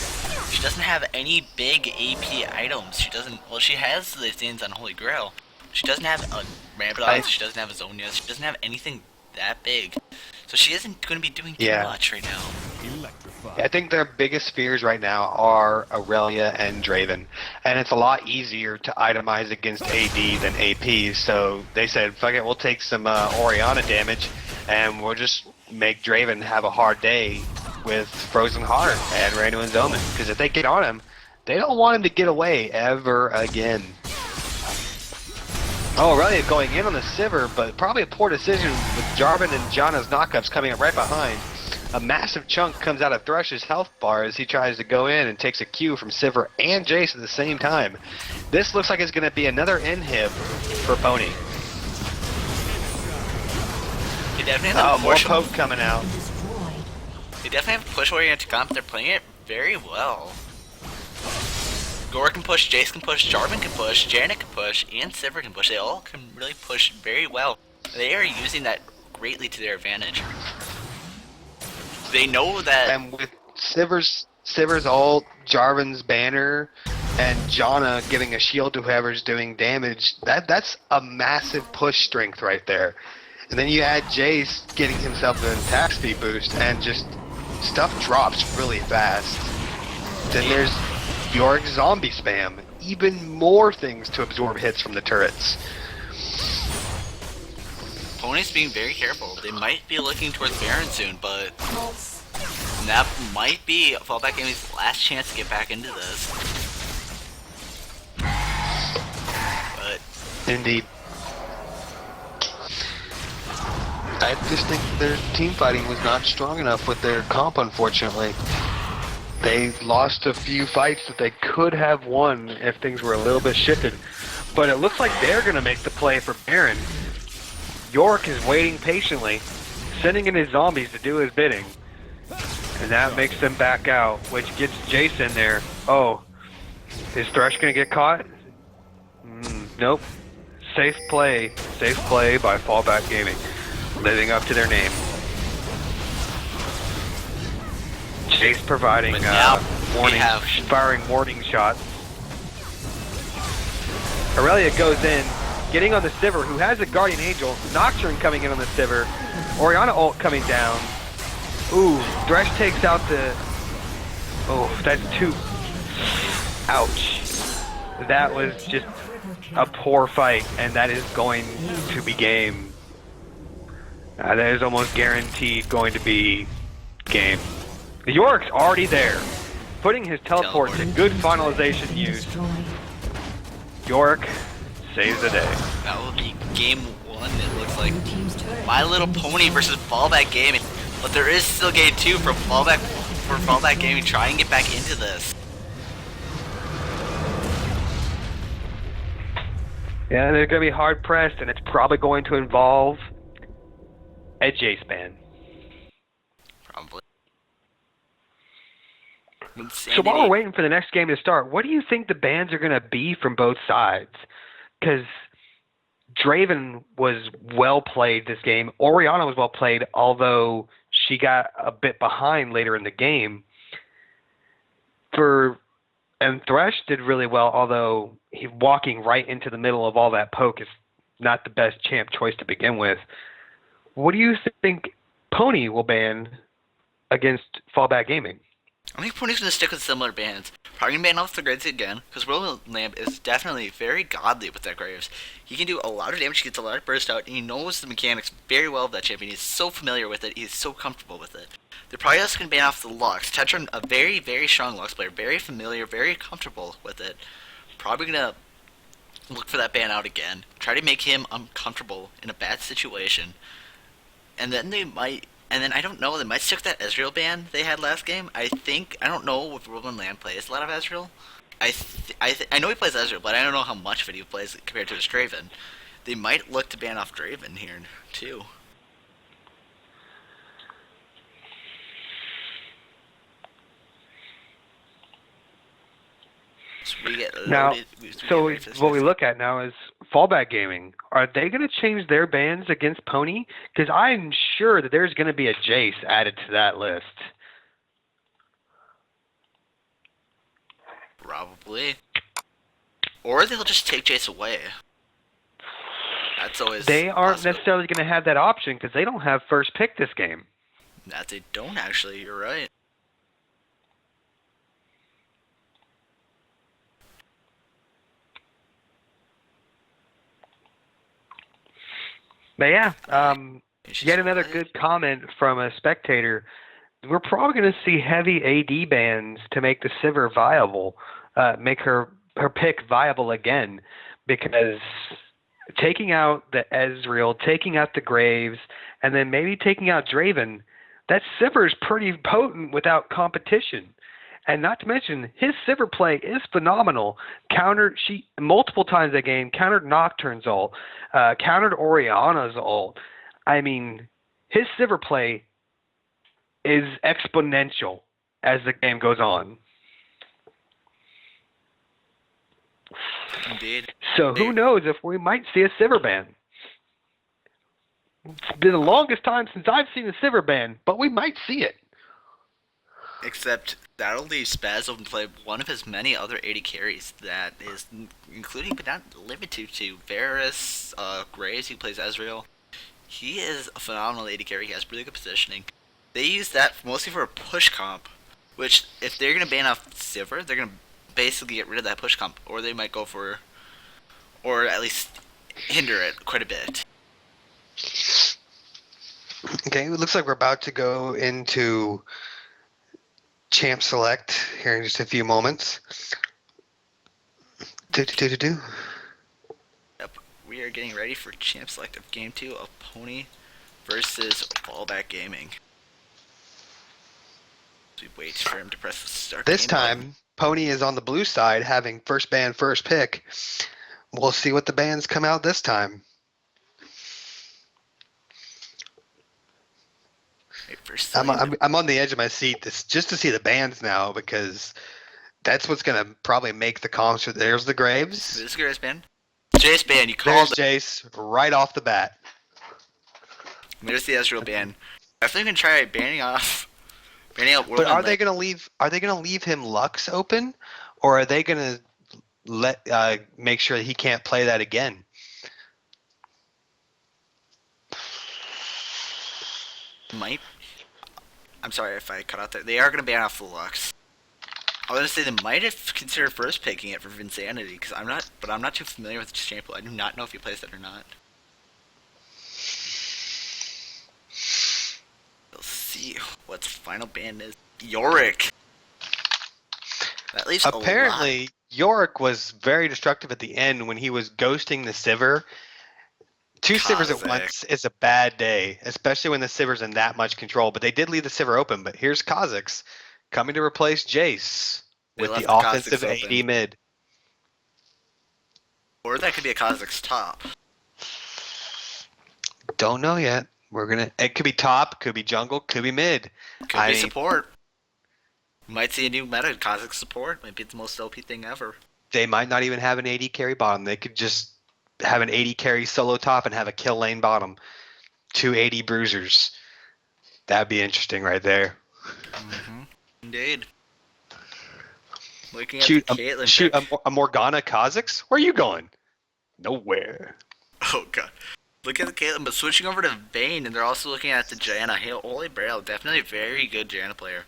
she doesn't have any big AP items. She doesn't. Well, she has the things on Holy Grail. She doesn't have a Rampant Eyes. She doesn't have a Zonias. She doesn't have anything that big. So she isn't going to be doing too much right now. Electrified. I think their biggest fears right now are Aurelia and Draven. And it's a lot easier to itemize against AD than AP, so they said, fuck it, we'll take some Orianna damage, and we'll just make Draven have a hard day with Frozen Heart and Randuin's Omen. Because if they get on him, they don't want him to get away ever again. Oh, Aurelia going in on the Sivir, but probably a poor decision with Jarvan and Janna's knockups coming up right behind. A massive chunk comes out of Thresh's health bar as he tries to go in and takes a Q from Sivir and Jace at the same time. This looks like it's going to be another inhib for Pony. They definitely have Oh, to more push him. poke coming out. Destroyed. They definitely have to push Orianna to comp. They're playing it very well. Gore can push, Jace can push, Jarvan can push, Janet can push, and Sivir can push. They all can really push very well. They are using that greatly to their advantage. They know that. And with Sivir's ult, Jarvan's banner, and Janna giving a shield to whoever's doing damage, that's a massive push strength right there. And then you add Jace getting himself an attack speed boost, and just stuff drops really fast. Then there's Yorick zombie spam, even more things to absorb hits from the turrets. Pony's being very careful. They might be looking towards Baron soon, but that might be Fallback Gaming's last chance to get back into this. But Indeed. I just think their team fighting was not strong enough with their comp, unfortunately. They lost a few fights that they could have won if things were a little bit shifted. But it looks like they're going to make the play for Baron. York is waiting patiently, sending in his zombies to do his bidding. And that makes them back out, which gets Jason there. Oh, is Thresh going to get caught? Nope. Safe play by Fallback Gaming. Living up to their name. Chase providing firing warning shots. Aurelia goes in, getting on the Sivir, who has a Guardian Angel. Nocturne coming in on the Sivir. Orianna ult coming down. Ooh, Thresh takes out the... Oh, that's too... Ouch. That was just a poor fight, and that is going to be game. That is almost guaranteed going to be game. York's already there, putting his teleport to good finalization use. York saves the day. That will be game 1, it looks like. My Little Pony versus Fallback Gaming. But there is still game 2 for Fallback Gaming. Try and get back into this. Yeah, they're going to be hard pressed, and it's probably going to involve a Jace ban. Probably. So while we're waiting for the next game to start, what do you think the bans are going to be from both sides? Because Draven was well played this game. Orianna was well played, although she got a bit behind later in the game. And Thresh did really well, although walking right into the middle of all that poke is not the best champ choice to begin with. What do you think Pony will ban against Fallback Gaming? I think Pony's going to stick with similar bans. Probably going to ban off the Graves again, because Roland Lamb is definitely very godly with that Graves. He can do a lot of damage, he gets a lot of burst out, and he knows the mechanics very well of that champion. He's so familiar with it, he's so comfortable with it. They're probably also going to ban off the Lux. Tetra, a very, very strong Lux player, very familiar, very comfortable with it. Probably going to look for that ban out again, try to make him uncomfortable in a bad situation. And then I don't know, they might stick with that Ezreal ban they had last game. I don't know if Roland Land plays a lot of Ezreal. I know he plays Ezreal, but I don't know how much of it he plays compared to his Draven. They might look to ban off Draven here, too. What we look at now is Fallback Gaming. Are they going to change their bans against Pony? Because I'm sure that there's going to be a Jace added to that list. Probably. Or they'll just take Jace away. That's always They aren't necessarily going to have that option because they don't have first pick this game. That they don't actually, you're right. But yeah, yet another good comment from a spectator. We're probably going to see heavy AD bans to make the Sivir viable, make her pick viable again, because taking out the Ezreal, taking out the Graves, and then maybe taking out Draven, that Sivir is pretty potent without competition. And not to mention, his Sivir play is phenomenal. She multiple times that game countered Nocturne's ult, countered Orianna's ult. I mean, his Sivir play is exponential as the game goes on. Indeed. So who knows if we might see a Sivir ban. It's been the longest time since I've seen a Sivir ban, but we might see it. Except that'll leave Spaz open to play one of his many other 80 carries that is including but not limited to Varus, Graves, who plays Ezreal. He is a phenomenal 80 carry, he has really good positioning. They use that mostly for a push comp, which if they're going to ban off Sivir, they're going to basically get rid of that push comp, or they might go for, or at least hinder it quite a bit. Okay, it looks like we're about to go into Champ Select here in just a few moments. Yep, we are getting ready for Champ Select of Game 2 of Pony versus Fallback Gaming. We wait for him to press the start. This time, Pony is on the blue side, having first ban, first pick. We'll see what the bans come out this time. I'm on the edge of my seat just to see the bans now, because that's what's going to probably make the comps. There's the Graves. This is Graves ban. Jace ban, you called There's Jace right off the bat. There's the Ezreal ban. I think we can try banning out But are they going to leave? Are they going to leave him Lux open, or are they going to make sure that he can't play that again? I'm sorry if I cut out there. They are going to ban off the Lux. I was going to say they might have considered first picking it for Vinsanity, because I'm not too familiar with this champion. I do not know if he plays that or not. We'll see what the final ban is. Yorick. That leaves apparently a lot. Yorick was very destructive at the end when he was ghosting the Sivir. Two Sivers at once is a bad day, especially when the Sivir's in that much control. But they did leave the Sivir open. But here's Kha'Zix coming to replace Jace with the offensive AD mid. Or that could be a Kha'Zix top. Don't know yet. It could be top, could be jungle, could be mid. Could be support. Might see a new meta Kha'Zix support. Might be the most OP thing ever. They might not even have an AD carry bottom. They could just have an AD carry solo top and have a kill lane bottom. 2 AD bruisers. That'd be interesting right there. Mm-hmm. Indeed. Looking at the Caitlyn shoot a Morgana Kha'Zix? Where are you going? Nowhere. Oh god. Look at the Caitlyn, but switching over to Vayne, and they're also looking at the Janna. Hey, Holy Braille, definitely a very good Janna player.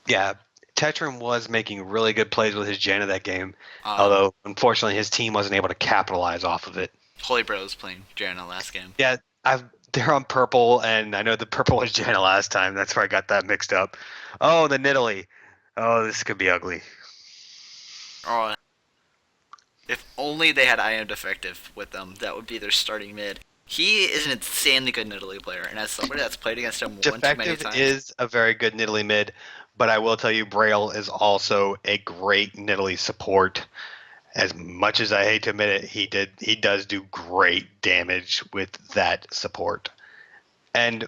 Yeah, Tetram was making really good plays with his Janna that game, although unfortunately his team wasn't able to capitalize off of it. Holy Braille was playing Janna last game. Yeah, they're on purple, and I know the purple was Janna last time. That's where I got that mixed up. Oh, the Nidalee. Oh, this could be ugly. Oh, if only they had I Am Defective with them, that would be their starting mid. He is an insanely good Nidalee player, and as somebody that's played against him one too many times... Defective is a very good Nidalee mid, but I will tell you, Braille is also a great Nidalee support. As much as I hate to admit it, he does do great damage with that support. And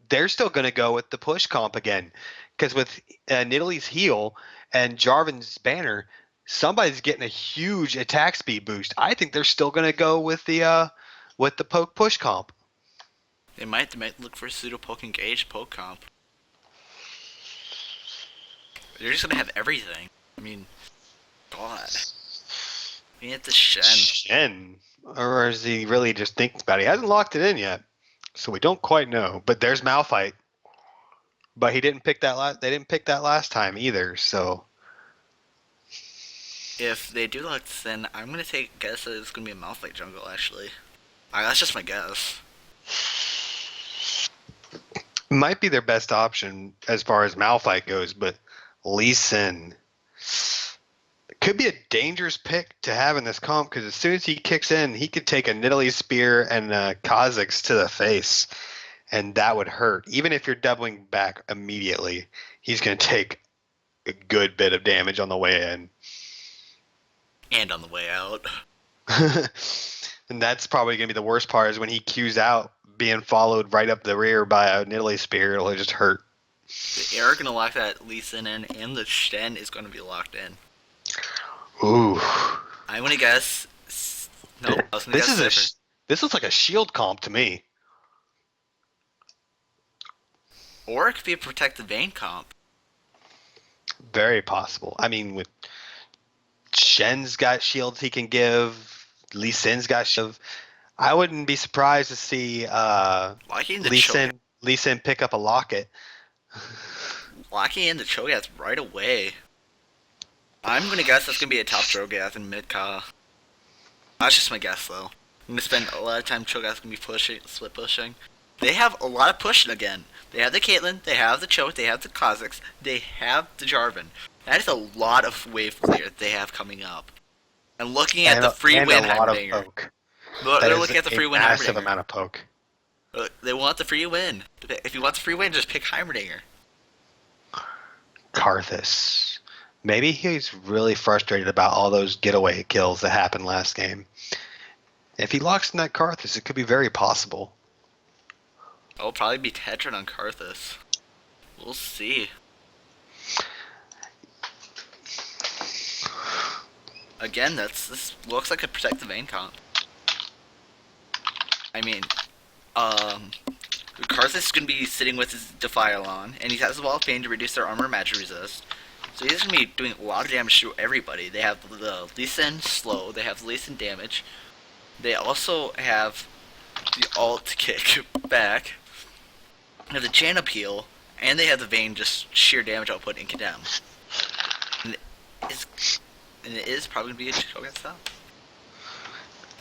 they're still going to go with the push comp again, because with Nidalee's heal and Jarvan's banner, somebody's getting a huge attack speed boost. I think they're still going to go with the poke push comp. They might look for pseudo poke engage poke comp. They're just gonna have everything. I mean, God. I mean, it's a Shen. Or is he really just thinking about it? He hasn't locked it in yet, so we don't quite know. But there's Malphite. But he didn't pick that they didn't pick that last time either, so... If they do lock this in, I'm gonna guess that it's gonna be a Malphite jungle, actually. That's just my guess. Might be their best option as far as Malphite goes, but Lee Sin could be a dangerous pick to have in this comp, because as soon as he kicks in, he could take a Nidalee Spear and Kha'Zix to the face, and that would hurt. Even if you're doubling back immediately, he's going to take a good bit of damage on the way in. And on the way out. And that's probably going to be the worst part, is when he queues out, being followed right up the rear by a Nidalee Spear. It'll just hurt. They are going to lock that Lee Sin in, and the Shen is going to be locked in. Ooh. I'm going to guess... No, I was going to guess... This looks like a shield comp to me. Or it could be a Protect the Vayne comp. Very possible. I mean, with Shen's got shields he can give. Lee Sin's got shield. I wouldn't be surprised to see Lee Sin pick up a locket. Locking in the Cho'Gath right away. I'm gonna guess that's gonna be a top Cho'Gath in mid-Ka. That's just my guess, though. I'm gonna spend a lot of time Cho'Gath gonna be split pushing. They have a lot of pushing again. They have the Caitlyn, they have the Cho, they have the Kha'Zix, they have the Jarvan. That is a lot of wave clear they have coming up. And looking at the free win Heimerdinger. They're looking at the free win Heimerdinger. Massive amount of poke. They want the free win. If you want the free win, just pick Heimerdinger. Karthus. Maybe he's really frustrated about all those getaway kills that happened last game. If he locks in that Karthus, it could be very possible. It'll probably be Tetran on Karthus. We'll see. Again, this looks like a Protect the Vein comp. I mean, Karthus is going to be sitting with his Defile on, and he has a Wall of Pain to reduce their armor and magic resist. So he's going to be doing a lot of damage to everybody. They have the Lee Sin slow, they have the Lee Sin damage. They also have the alt kick back. They have the Chan Appeal, and they have the Vayne just sheer damage output and Condemn. And it is probably going to be a Cho'Gath style.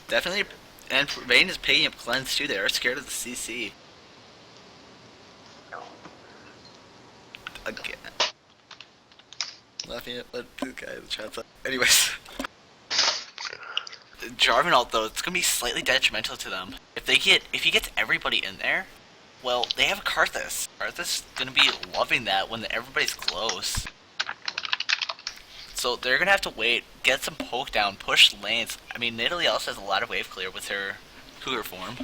Definitely, and Vayne is picking up Cleanse too. They are scared of the CC. Again. Laughing at the guy in the chat. Anyways. Jarvan ult though, it's gonna be slightly detrimental to them. If he gets everybody in there, well, they have Karthus. Karthus is gonna be loving that when everybody's close. So they're gonna have to wait, get some poke down, push lanes. I mean, Nidalee also has a lot of wave clear with her Cougar form.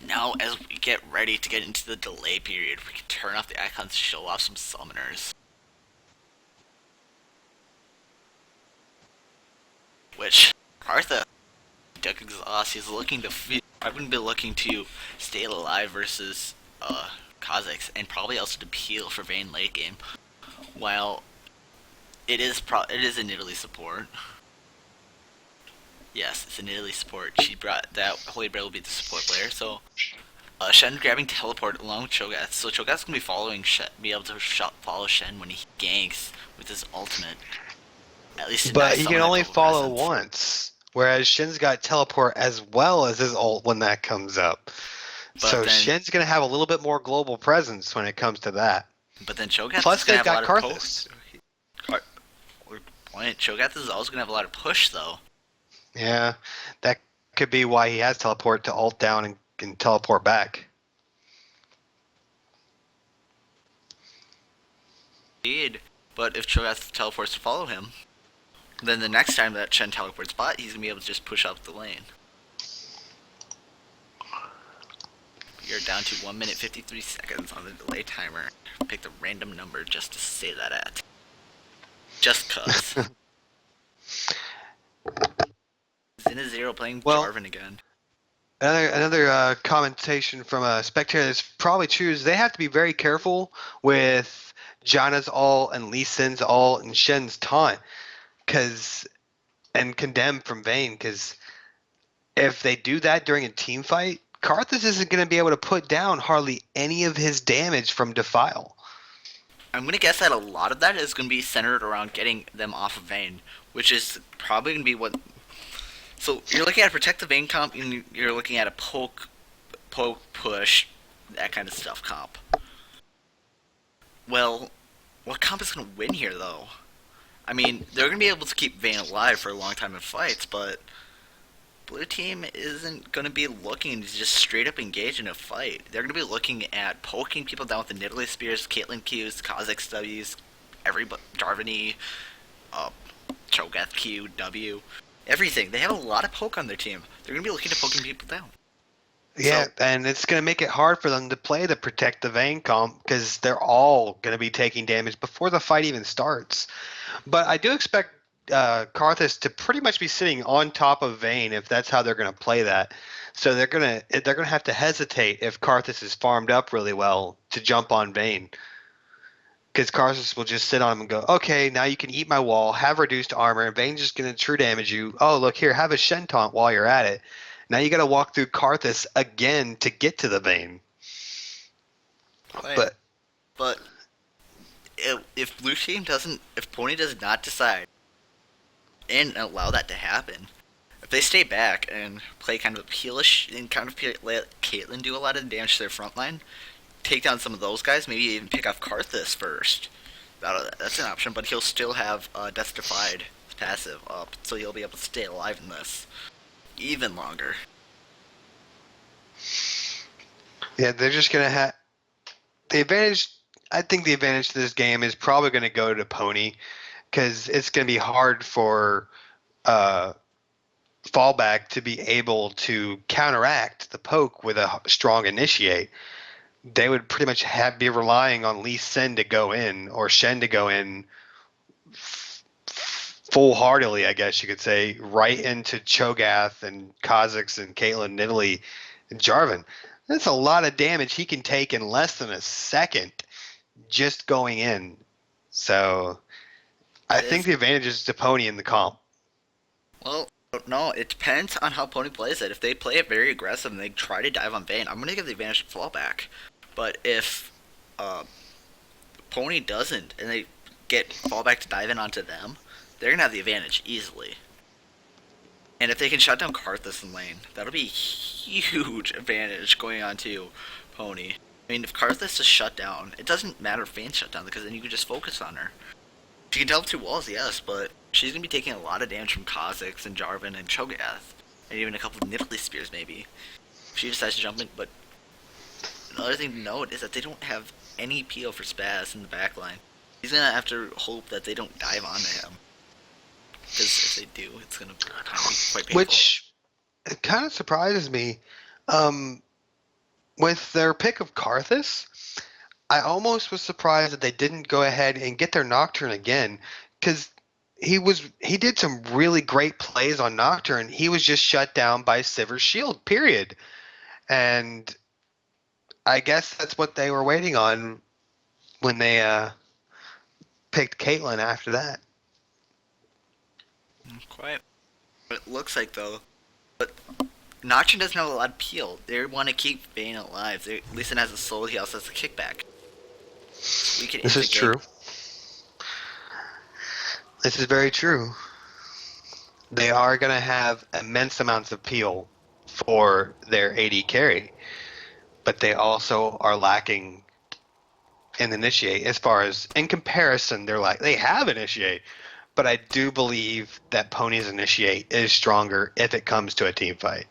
Now, as we get ready to get into the delay period, we can turn off the icons to show off some summoners. Which, Karthus took exhaust. He's looking to I'm going to be looking to stay alive versus Kha'Zix, and probably also to peel for Vayne late game. While it is a Nidalee support. Yes, it's a Nidalee support. She brought that Holy Grail will be the support player. So Shen grabbing teleport along with Cho'Gath. So Cho'Gath's gonna be following Shen, be able to follow Shen when he ganks with his ultimate. At least, but he can only follow once, whereas Shen's got teleport as well as his ult when that comes up. But so then, Shen's gonna have a little bit more global presence when it comes to that. But then Cho'Gath Plus is gonna they've have got a lot Karthus. of poke. Cho'Gath is also gonna have a lot of push though. Yeah, that could be why he has teleport to ult down and teleport back. Indeed. But if Cho'Gath teleports to follow him, then the next time that Shen teleports bot, he's gonna be able to just push up the lane. You're down to 1 minute 53 seconds on the delay timer. Picked a random number just to say that at. Just cuz. Zero playing Jarvan again. Another commentation from a spectator that's probably true is they have to be very careful with Janna's ult and Lee Sin's ult and Shen's taunt, and Condemn from Vayne, because if they do that during a team fight, Karthus isn't going to be able to put down hardly any of his damage from Defile. I'm going to guess that a lot of that is going to be centered around getting them off of Vayne, which is probably going to be what... So you're looking at a Protect the Vayne comp, and you're looking at a poke, push, that kind of stuff comp. Well, what comp is going to win here, though? I mean, they're going to be able to keep Vayne alive for a long time in fights, but blue team isn't going to be looking to just straight up engage in a fight. They're going to be looking at poking people down with the Nidalee Spears, Caitlyn Qs, Kha'Zix Ws, Jarvan, Cho'Gath Q, W, everything. They have a lot of poke on their team. They're going to be looking to poking people down. Yeah, and it's going to make it hard for them to play the Protect the Vayne comp because they're all going to be taking damage before the fight even starts. But I do expect Karthus to pretty much be sitting on top of Vayne if that's how they're going to play that. So they're gonna have to hesitate if Karthus is farmed up really well to jump on Vayne, because Karthus will just sit on him and go, okay, now you can eat my wall, have reduced armor, and Vayne's just going to true damage you. Oh, look here, have a Shen taunt while you're at it. Now you got to walk through Karthus again to get to the Vayne. Right. But if blue team if Pony does not decide and allow that to happen, if they stay back and play kind of appealish and kind of let Caitlyn do a lot of damage to their front line, take down some of those guys, maybe even pick off Karthus first. That's an option, but he'll still have Death Defied passive up, so he'll be able to stay alive in this even longer. Yeah, they're just gonna have the advantage. I think the advantage to this game is probably going to go to Pony because it's going to be hard for uh, Fallback to be able to counteract the poke with a strong initiate. They would pretty much be relying on Lee Sin to go in or Shen to go in full-heartedly, I guess you could say, right into Cho'Gath and Kha'Zix and Caitlyn, Nidalee, and Jarvan. That's a lot of damage he can take in less than a second just going in. So I think the advantage is to Pony in the comp. Well, no, it depends on how Pony plays it. If they play it very aggressive and they try to dive on Vayne, I'm going to give the advantage to Fallback. But if Pony doesn't and they get Fallback to dive in onto them, they're going to have the advantage easily. And if they can shut down Karthus in lane, that'll be a huge advantage going on to Pony. I mean, if Karthus is shut down, it doesn't matter if Vayne's shut down because then you can just focus on her. She can delve through walls, yes, but she's going to be taking a lot of damage from Kha'Zix and Jarvan and Cho'Gath. And even a couple of Nidalee spears, maybe. If she decides to jump in, but another thing to note is that they don't have any PO for Spaz in the backline. He's going to have to hope that they don't dive onto him. Because if they do, it's going to kind of be quite painful. Which it kind of surprises me. With their pick of Karthus, I almost was surprised that they didn't go ahead and get their Nocturne again, because he did some really great plays on Nocturne. He was just shut down by Sivir's shield, period. And I guess that's what they were waiting on when they picked Caitlyn after that. Quite. But it looks like, though, but Nocturne doesn't have a lot of peel. They want to keep Vayne alive. Lee Sin has a soul, he also has a kickback. This is true. This is very true. They are going to have immense amounts of peel for their AD carry, but they also are lacking in initiate. As far as in comparison, they have initiate, but I do believe that Pony's initiate is stronger if it comes to a team fight.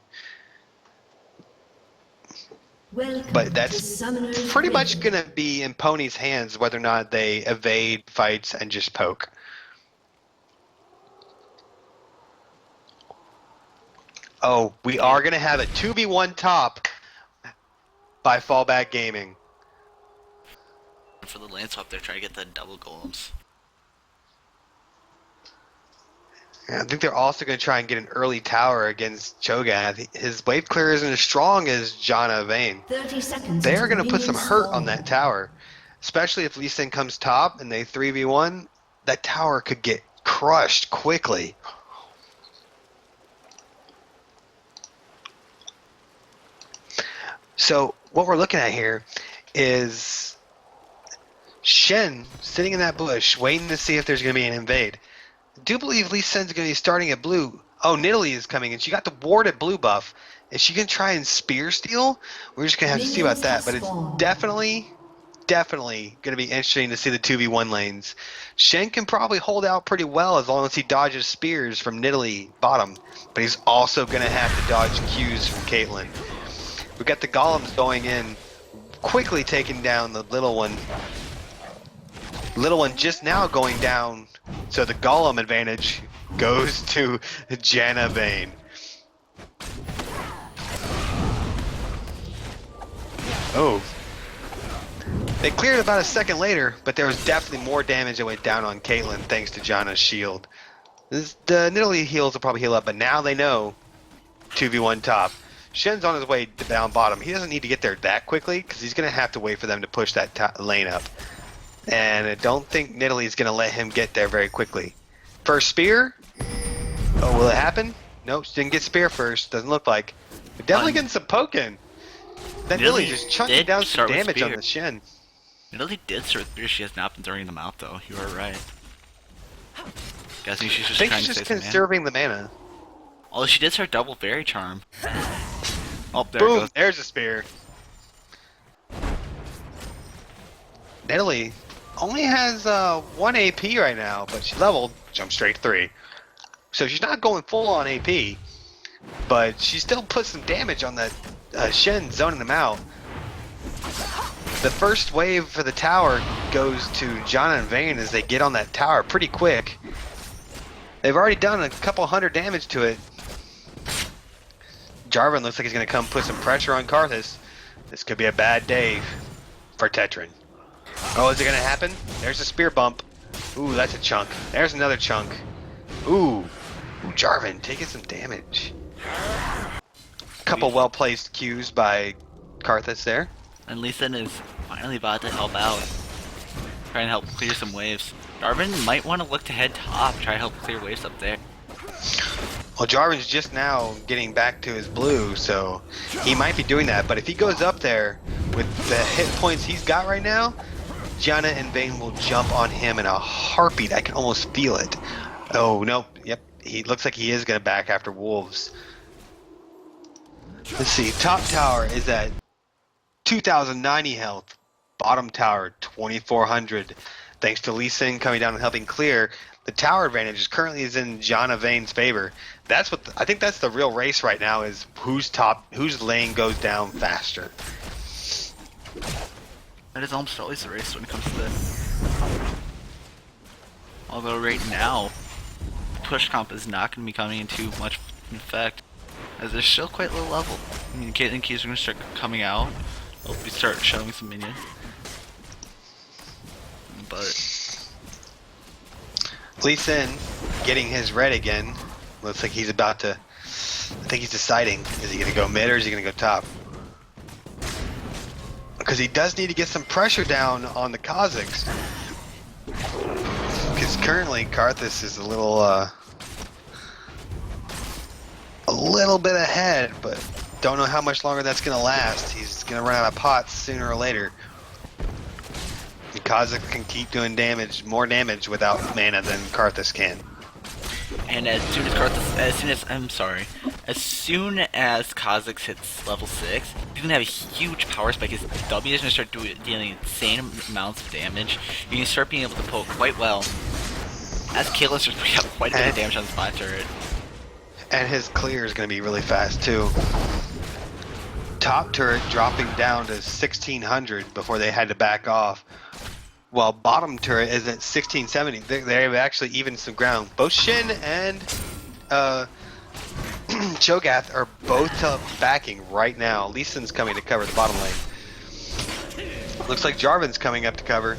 But that's pretty much going to be in Pony's hands whether or not they evade fights and just poke. Oh, we are going to have a 2v1 top by Fallback Gaming. For the lane swap, they're trying to get the double golems. I think they're also going to try and get an early tower against Cho'Gath. His wave clear isn't as strong as Janna Vayne. 30 seconds. They are going to put some hurt on that tower, especially if Lee Sin comes top and they 3v1. That tower could get crushed quickly. So what we're looking at here is Shen sitting in that bush, waiting to see if there's going to be an invade. I do believe Lee Sin's going to be starting at blue. Oh, Nidalee is coming, and she got the ward at blue buff. Is she going to try and spear steal? We're just going to have to see about that. But it's definitely going to be interesting to see the 2v1 lanes. Shen can probably hold out pretty well as long as he dodges spears from Nidalee bottom. But he's also going to have to dodge Qs from Caitlyn. We've got the golems going in, quickly taking down the little one. Little one just now going down, so the golem advantage goes to Janna Vayne. Oh. They cleared about a second later, but there was definitely more damage that went down on Caitlyn thanks to Janna's shield. The Nidalee heals will probably heal up, but now they know 2v1 top. Shen's on his way down bottom. He doesn't need to get there that quickly because he's going to have to wait for them to push that lane up. And I don't think Nidalee is going to let him get there very quickly. First spear? Oh, will it happen? Nope, she didn't get spear first. Doesn't look like. We're definitely getting some poking. That Nidalee just chunking down some damage on the Shen. Nidalee did start with spear. She has not been throwing them out, though. You are right. Guessing she's just trying to save conserving the mana. Although she did start double fairy charm. Oh, there Boom, it goes. There's a spear. Nidalee only has 1 AP right now, but she leveled, jumped straight 3. So she's not going full on AP, but she still put some damage on that Shen, zoning them out. The first wave for the tower goes to John and Vayne as they get on that tower pretty quick. They've already done a couple hundred damage to it. Jarvan looks like he's going to come put some pressure on Karthus. This could be a bad day for Tetran. Oh, is it going to happen? There's a spear bump. Ooh, that's a chunk. There's another chunk. Ooh, Jarvan taking some damage. Couple well-placed Qs by Karthus there. And Lee Sin is finally about to help out. Try and help clear some waves. Jarvan might want to look to head top, try to help clear waves up there. Well, Jarvan's just now getting back to his blue, so he might be doing that. But if he goes up there with the hit points he's got right now, Janna and Vayne will jump on him in a heartbeat. I can almost feel it. Oh, no. Yep. He looks like he is going to back after Wolves. Let's see. Top tower is at 2,090 health. Bottom tower, 2,400. Thanks to Lee Sin coming down and helping clear. The tower advantage currently is in Janna Vayne's favor. That's what I think. That's the real race right now: is whose lane goes down faster. That is almost always the race when it comes to this. Although right now, push comp is not going to be coming into much effect, as they're still quite low level. I mean, Caitlyn keys are going to start coming out. They'll start showing some minions. But Lee Sin getting his red again. Looks like he's about to. I think he's deciding: is he going to go mid or is he going to go top? Because he does need to get some pressure down on the Kazakhs. Because currently Karthus is a little bit ahead, but don't know how much longer that's going to last. He's going to run out of pots sooner or later. The Kazakh can keep doing more damage without mana than Karthus can. and as soon as Kazakhs hits level 6, he's gonna have a huge power spike. His W is gonna start dealing insane amounts of damage. You can start being able to poke quite well. As Kayla starts putting up quite a bit of damage on the spot turret. And his clear is going to be really fast too. Top turret dropping down to 1600 before they had to back off, while bottom turret is at 1670. They've actually evened some ground. Both Shin and Cho'Gath are both backing right now. Lee Sin's coming to cover the bottom lane. Looks like Jarvan's coming up to cover,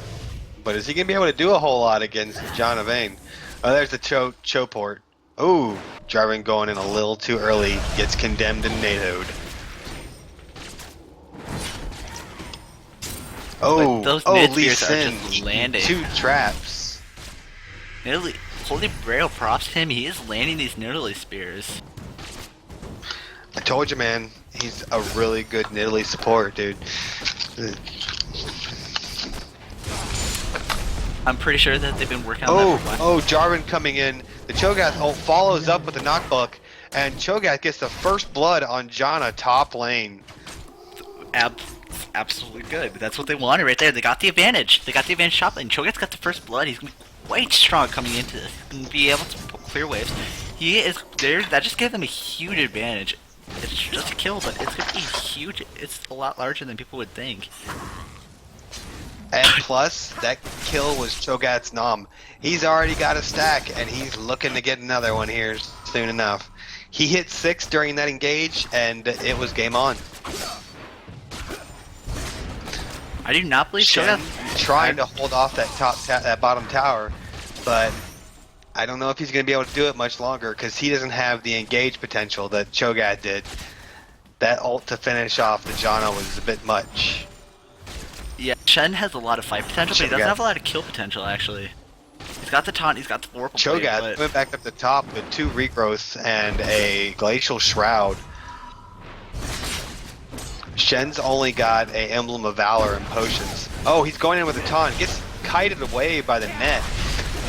but is he going to be able to do a whole lot against John of Vayne? Oh, there's the Cho port. Ooh, Jarvan going in a little too early, gets condemned and NATO'd. Lee Sin landing 2 traps. Holy Braille, props to him. He is landing these Nidalee spears. I told you, man. He's a really good Nidalee support, dude. I'm pretty sure that they've been working on that for a while. Jarvan coming in. The Cho'Gath ult follows up with the knockbuck, and Cho'Gath gets the first blood on Janna top lane. Absolutely good. That's what they wanted right there. They got the advantage. They got the advantage top lane. Cho'Gath's got the first blood. He's gonna be quite strong coming into this. He's gonna be able to clear waves. He is there. That just gave them a huge advantage. It's just a kill, but it's gonna be huge. It's a lot larger than people would think. And plus, that kill was Cho'Gath's nom. He's already got a stack, and he's looking to get another one here soon enough. He hit 6 during that engage, and it was game on. I do not believe Shen Cho'Gath trying to hold off that bottom tower, but I don't know if he's going to be able to do it much longer because he doesn't have the engage potential that Cho'Gath did. That ult to finish off the Janna was a bit much. Yeah, Shen has a lot of fight potential, but he doesn't have a lot of kill potential, actually. He's got the taunt, he's got the Oracle blade, Cho'Gath went back up the top with 2 regrowths and a Glacial Shroud. Shen's only got a Emblem of Valor and potions. Oh, he's going in with a taunt. Gets kited away by the net.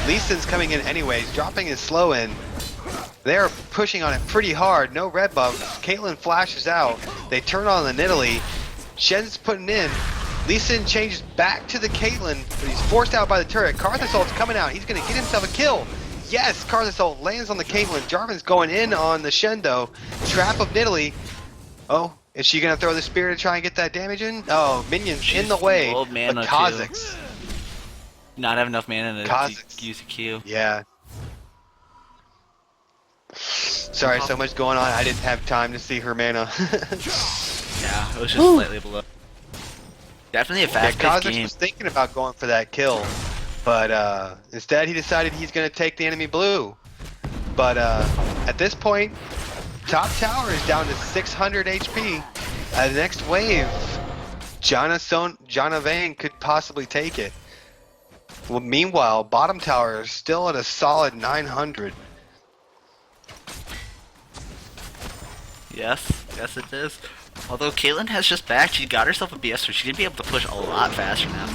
Lee Sin's coming in anyways, dropping his slow in. They're pushing on it pretty hard. No red buff. Caitlyn flashes out. They turn on the Nidalee. Shen's putting in. Lee Sin changes back to the Caitlyn, but he's forced out by the turret. Karthus ult's coming out. He's going to get himself a kill. Yes, Karthus ult lands on the Caitlyn. Jarvan's going in on the Shen though. Trap of Nidalee. Oh, Is she gonna throw the spear to try and get that damage in? Oh, minions in the way. low But mana, too. Kha'Zix. Not have enough mana to Kha'Zix. use a Q. Yeah. Sorry, so much going on. I didn't have time to see her mana. Yeah, it was just slightly below. Definitely a Yeah, fast-paced Kha'Zix game. was thinking about going for that kill, but instead he decided he's going to take the enemy blue. But at this point, top tower is down to 600 HP. The next wave, Jana Vane could possibly take it. Well, meanwhile, bottom tower is still at a solid 900. Yes, it is. Although Caitlyn has just backed, she got herself a BS, so she's gonna be able to push a lot faster now.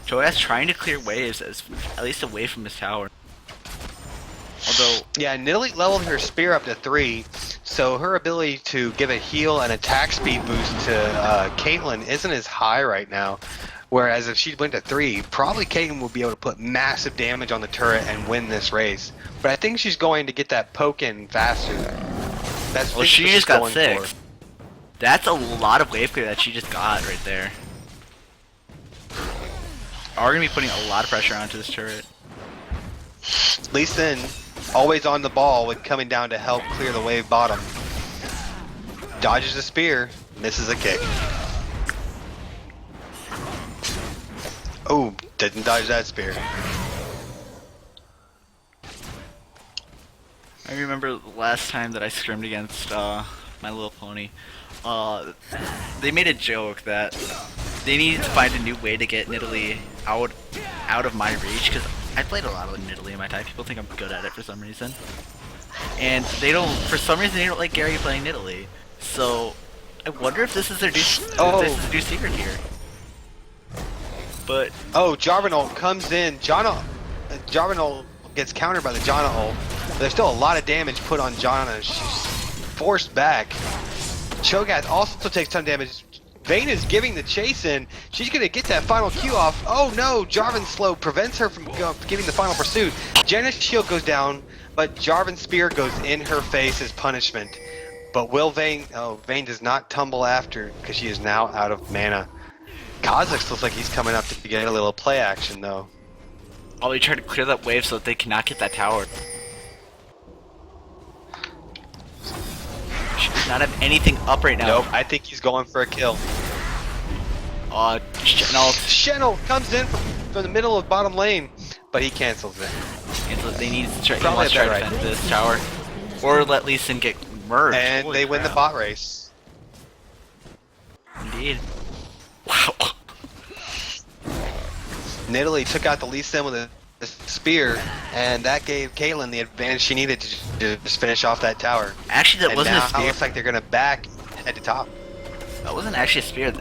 Joy's trying to clear waves, at least away from his tower. Although, yeah, Nidalee leveled her spear up to 3, so her ability to give a heal and attack speed boost to Caitlyn isn't as high right now. Whereas if she went to 3, probably Caitlyn will be able to put massive damage on the turret and win this race. But I think she's going to get that poke in faster. That's well, she just got 6. That's a lot of wave clear that she just got right there. Are gonna be putting a lot of pressure onto this turret. Lee Sin, always on the ball with coming down to help clear the wave bottom. Dodges a spear, misses a kick. Oh, didn't dodge that spear. I remember the last time that I scrimmed against My Little Pony. They made a joke that they needed to find a new way to get Nidalee out of my reach, because I played a lot of Nidalee in my time. People think I'm good at it for some reason, and for some reason they don't like Gary playing Nidalee. So I wonder if this is their this is a new secret here. But Jarvan ult comes in. Jarvan ult gets countered by the Janna ult. There's still a lot of damage put on Janna. She's forced back. Cho'Gath also takes some damage. Vayne is giving the chase in. She's going to get that final Q off. Oh no, Jarvan's slow prevents her from giving the final pursuit. Janna's shield goes down, but Jarvan's spear goes in her face as punishment. But will Vayne... Oh, Vayne does not tumble after because she is now out of mana. Kha'Zix looks like he's coming up to get a little play action though. Oh, he tried to clear that wave so that they cannot get that tower. She does not have anything up right now. Nope, I think he's going for a kill. Shen comes in from the middle of bottom lane, but he cancels it. And so they need to try, Probably to right. defend this tower. Or let Lee Sin get merged. And Holy they win the crap. bot race. Indeed. Wow. Nidalee took out the Lee Sin with a spear, and that gave Caitlyn the advantage she needed to just finish off that tower. Actually, that And wasn't now a spear. it looks like they're gonna back head to top. That wasn't actually a spear.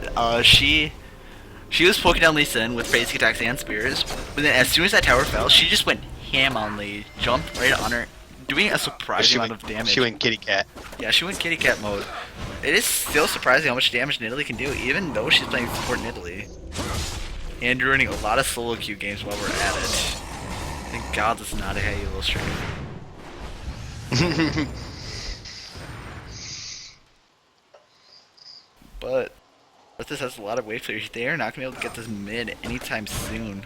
She was poking down Lee Sin with basic attacks and spears, but then as soon as that tower fell, she just went ham on Lee, jumped right on her, doing a surprising amount of damage. She went kitty cat. Yeah, she went kitty cat mode. It is still surprising how much damage Nidalee can do, even though she's playing support Nidalee. And running a lot of solo queue games while we're at it. Thank God this is not a Halo stream. But this has a lot of wave clears. They are not going to be able to get this mid anytime soon.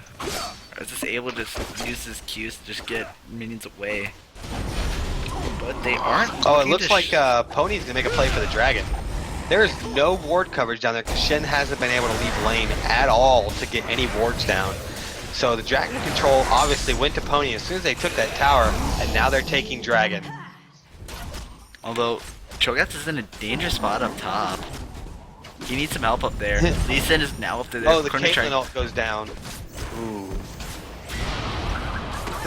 Or is this able to use this Qs to just get minions away? But they aren't. Oh, it looks like Pony's gonna make a play for the dragon. There is no ward coverage down there because Shen hasn't been able to leave lane at all to get any wards down. So the dragon control obviously went to Pony as soon as they took that tower, and now they're taking dragon. Although Cho'Gath is in a dangerous spot up top. He needs some help up there. Lee Sin is now up there. Oh, the Caitlyn ult goes down. Ooh.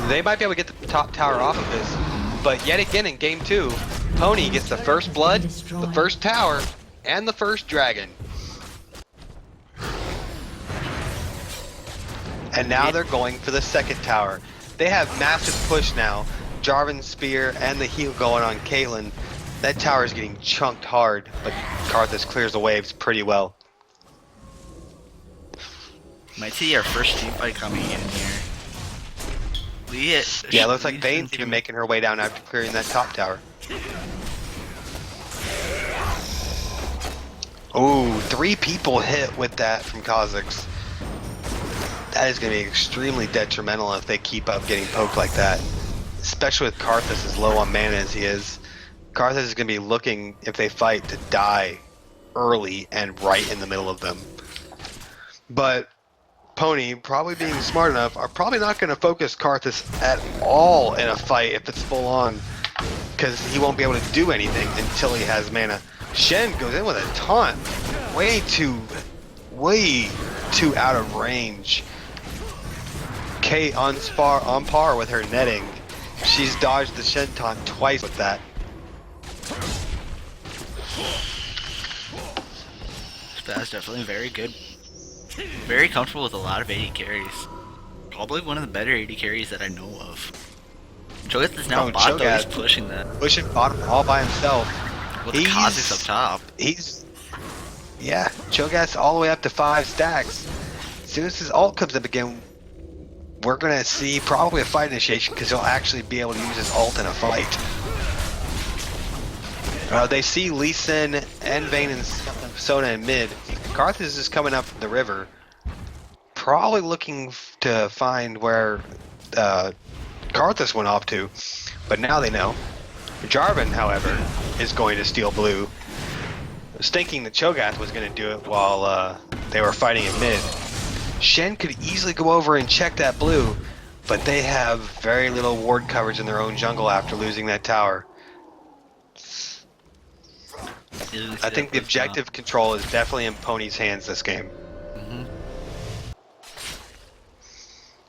They might be able to get the top tower off of this. But yet again in game 2, Pony gets the first blood, the first tower, and the first dragon. And now they're going for the second tower. They have massive push now. Jarvan's spear and the heal going on Caitlyn. That tower is getting chunked hard, but Karthus clears the waves pretty well. Might see our first team fight coming in here. Yeah, it looks like Vayne's even making her way down after clearing that top tower. Ooh, 3 people hit with that from Kha'Zix. That is going to be extremely detrimental if they keep up getting poked like that. Especially with Karthus as low on mana as he is. Karthus is going to be looking, if they fight, to die early and right in the middle of them. But Pony, probably being smart enough, are probably not going to focus Karthus at all in a fight if it's full on. Because he won't be able to do anything until he has mana. Shen goes in with a taunt. Way too out of range. Kate on par with her netting. She's dodged the Shen taunt twice with that. That's definitely very good. Very comfortable with a lot of AD carries. Probably one of the better AD carries that I know of. Cho'Gath is now bot though, he's pushing that. Pushing bottom all by himself. With the Kha'Zix up top. Yeah, Cho'Gath's all the way up to 5 stacks. As soon as his ult comes up again, we're going to see probably a fight initiation because he'll actually be able to use his ult in a fight. They see Lee Sin and Vayne and Sona in mid. Karthus is coming up the river, probably looking to find where Karthus went off to, but now they know. Jarvan, however, is going to steal blue. I was thinking that Cho'Gath was going to do it while they were fighting in mid. Shen could easily go over and check that blue, but they have very little ward coverage in their own jungle after losing that tower. I think the objective control is definitely in Pony's hands this game.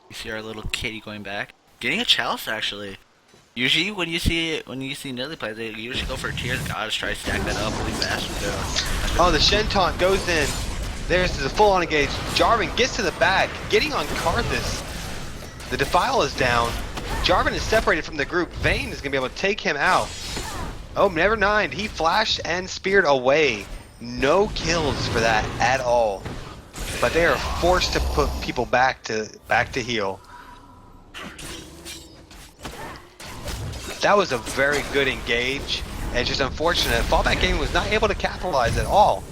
You see our little kitty going back. Getting a chalice actually. Usually when you see Nilly play, they usually go for a tier. The gods try to stack that up really fast. Oh, the Shen taunt goes in. There's a full-on engage. Jarvan gets to the back, getting on Karthus. The Defile is down. Jarvan is separated from the group. Vayne is going to be able to take him out. Oh, never mind. He flashed and speared away. No kills for that at all. But they are forced to put people back to heal. That was a very good engage. And just unfortunate. Fallback Gaming was not able to capitalize at all.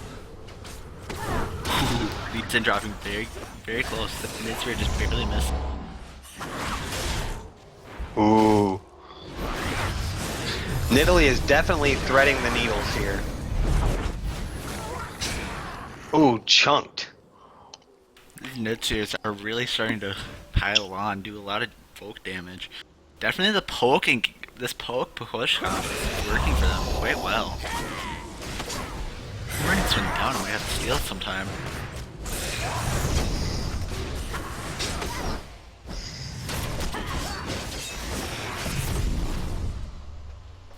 Beats and dropping very, very close. The mid-sphere just barely missed. Ooh. Nidalee is definitely threading the needles here. Ooh, chunked. These mid-spheres are really starting to pile on, do a lot of poke damage. Definitely the poke and this poke push is working for them quite well. We're gonna swing down and we have to steal sometime.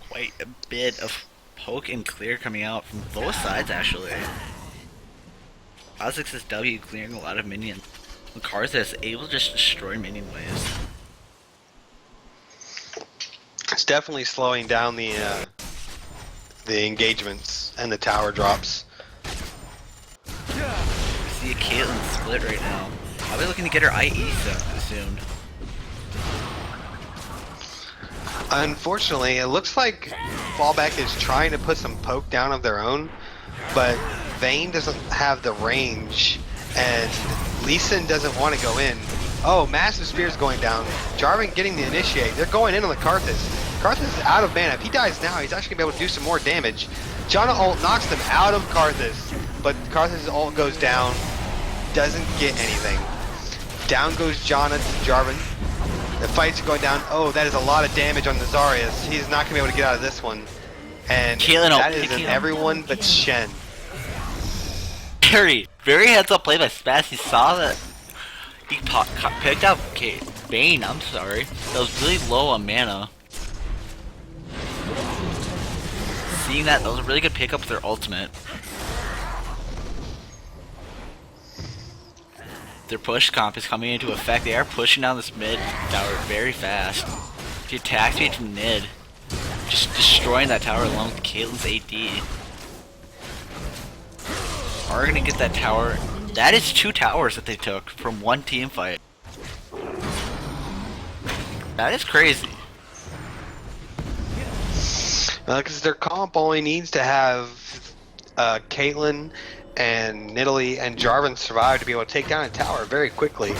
Quite a bit of poke and clear coming out from both sides actually. Kha'Zix's W clearing a lot of minions. Karthus able to just destroy minion waves. It's definitely slowing down the engagements and the tower drops. We see a Caitlyn split right now. Probably looking to get her IE soon. Unfortunately, it looks like Fallback is trying to put some poke down of their own, but Vayne doesn't have the range, and Lee Sin doesn't want to go in. Oh, Massive Spear's going down. Jarvan getting the initiate. They're going in on the Karthus. Karthus is out of mana. If he dies now, he's actually going to be able to do some more damage. Janna ult knocks them out of Karthus, but Karthus' ult goes down. Doesn't get anything. Down goes Janna to Jarvan. The fight's going down. Oh, that is a lot of damage on Nazarius. He's not going to be able to get out of this one. And that is in everyone but Shen. Very heads up play by Spaz. He saw that he picked up Vayne, I'm sorry. That was really low on mana. Seeing that was a really good pickup with their ultimate. Their push comp is coming into effect. They are pushing down this mid tower very fast. The attack speed from mid. Just destroying that tower along with Caitlyn's AD. Are gonna get that tower. That is 2 towers that they took from one team fight. That is crazy. Because their comp only needs to have Caitlyn and Nidalee and Jarvan survive to be able to take down a tower very quickly.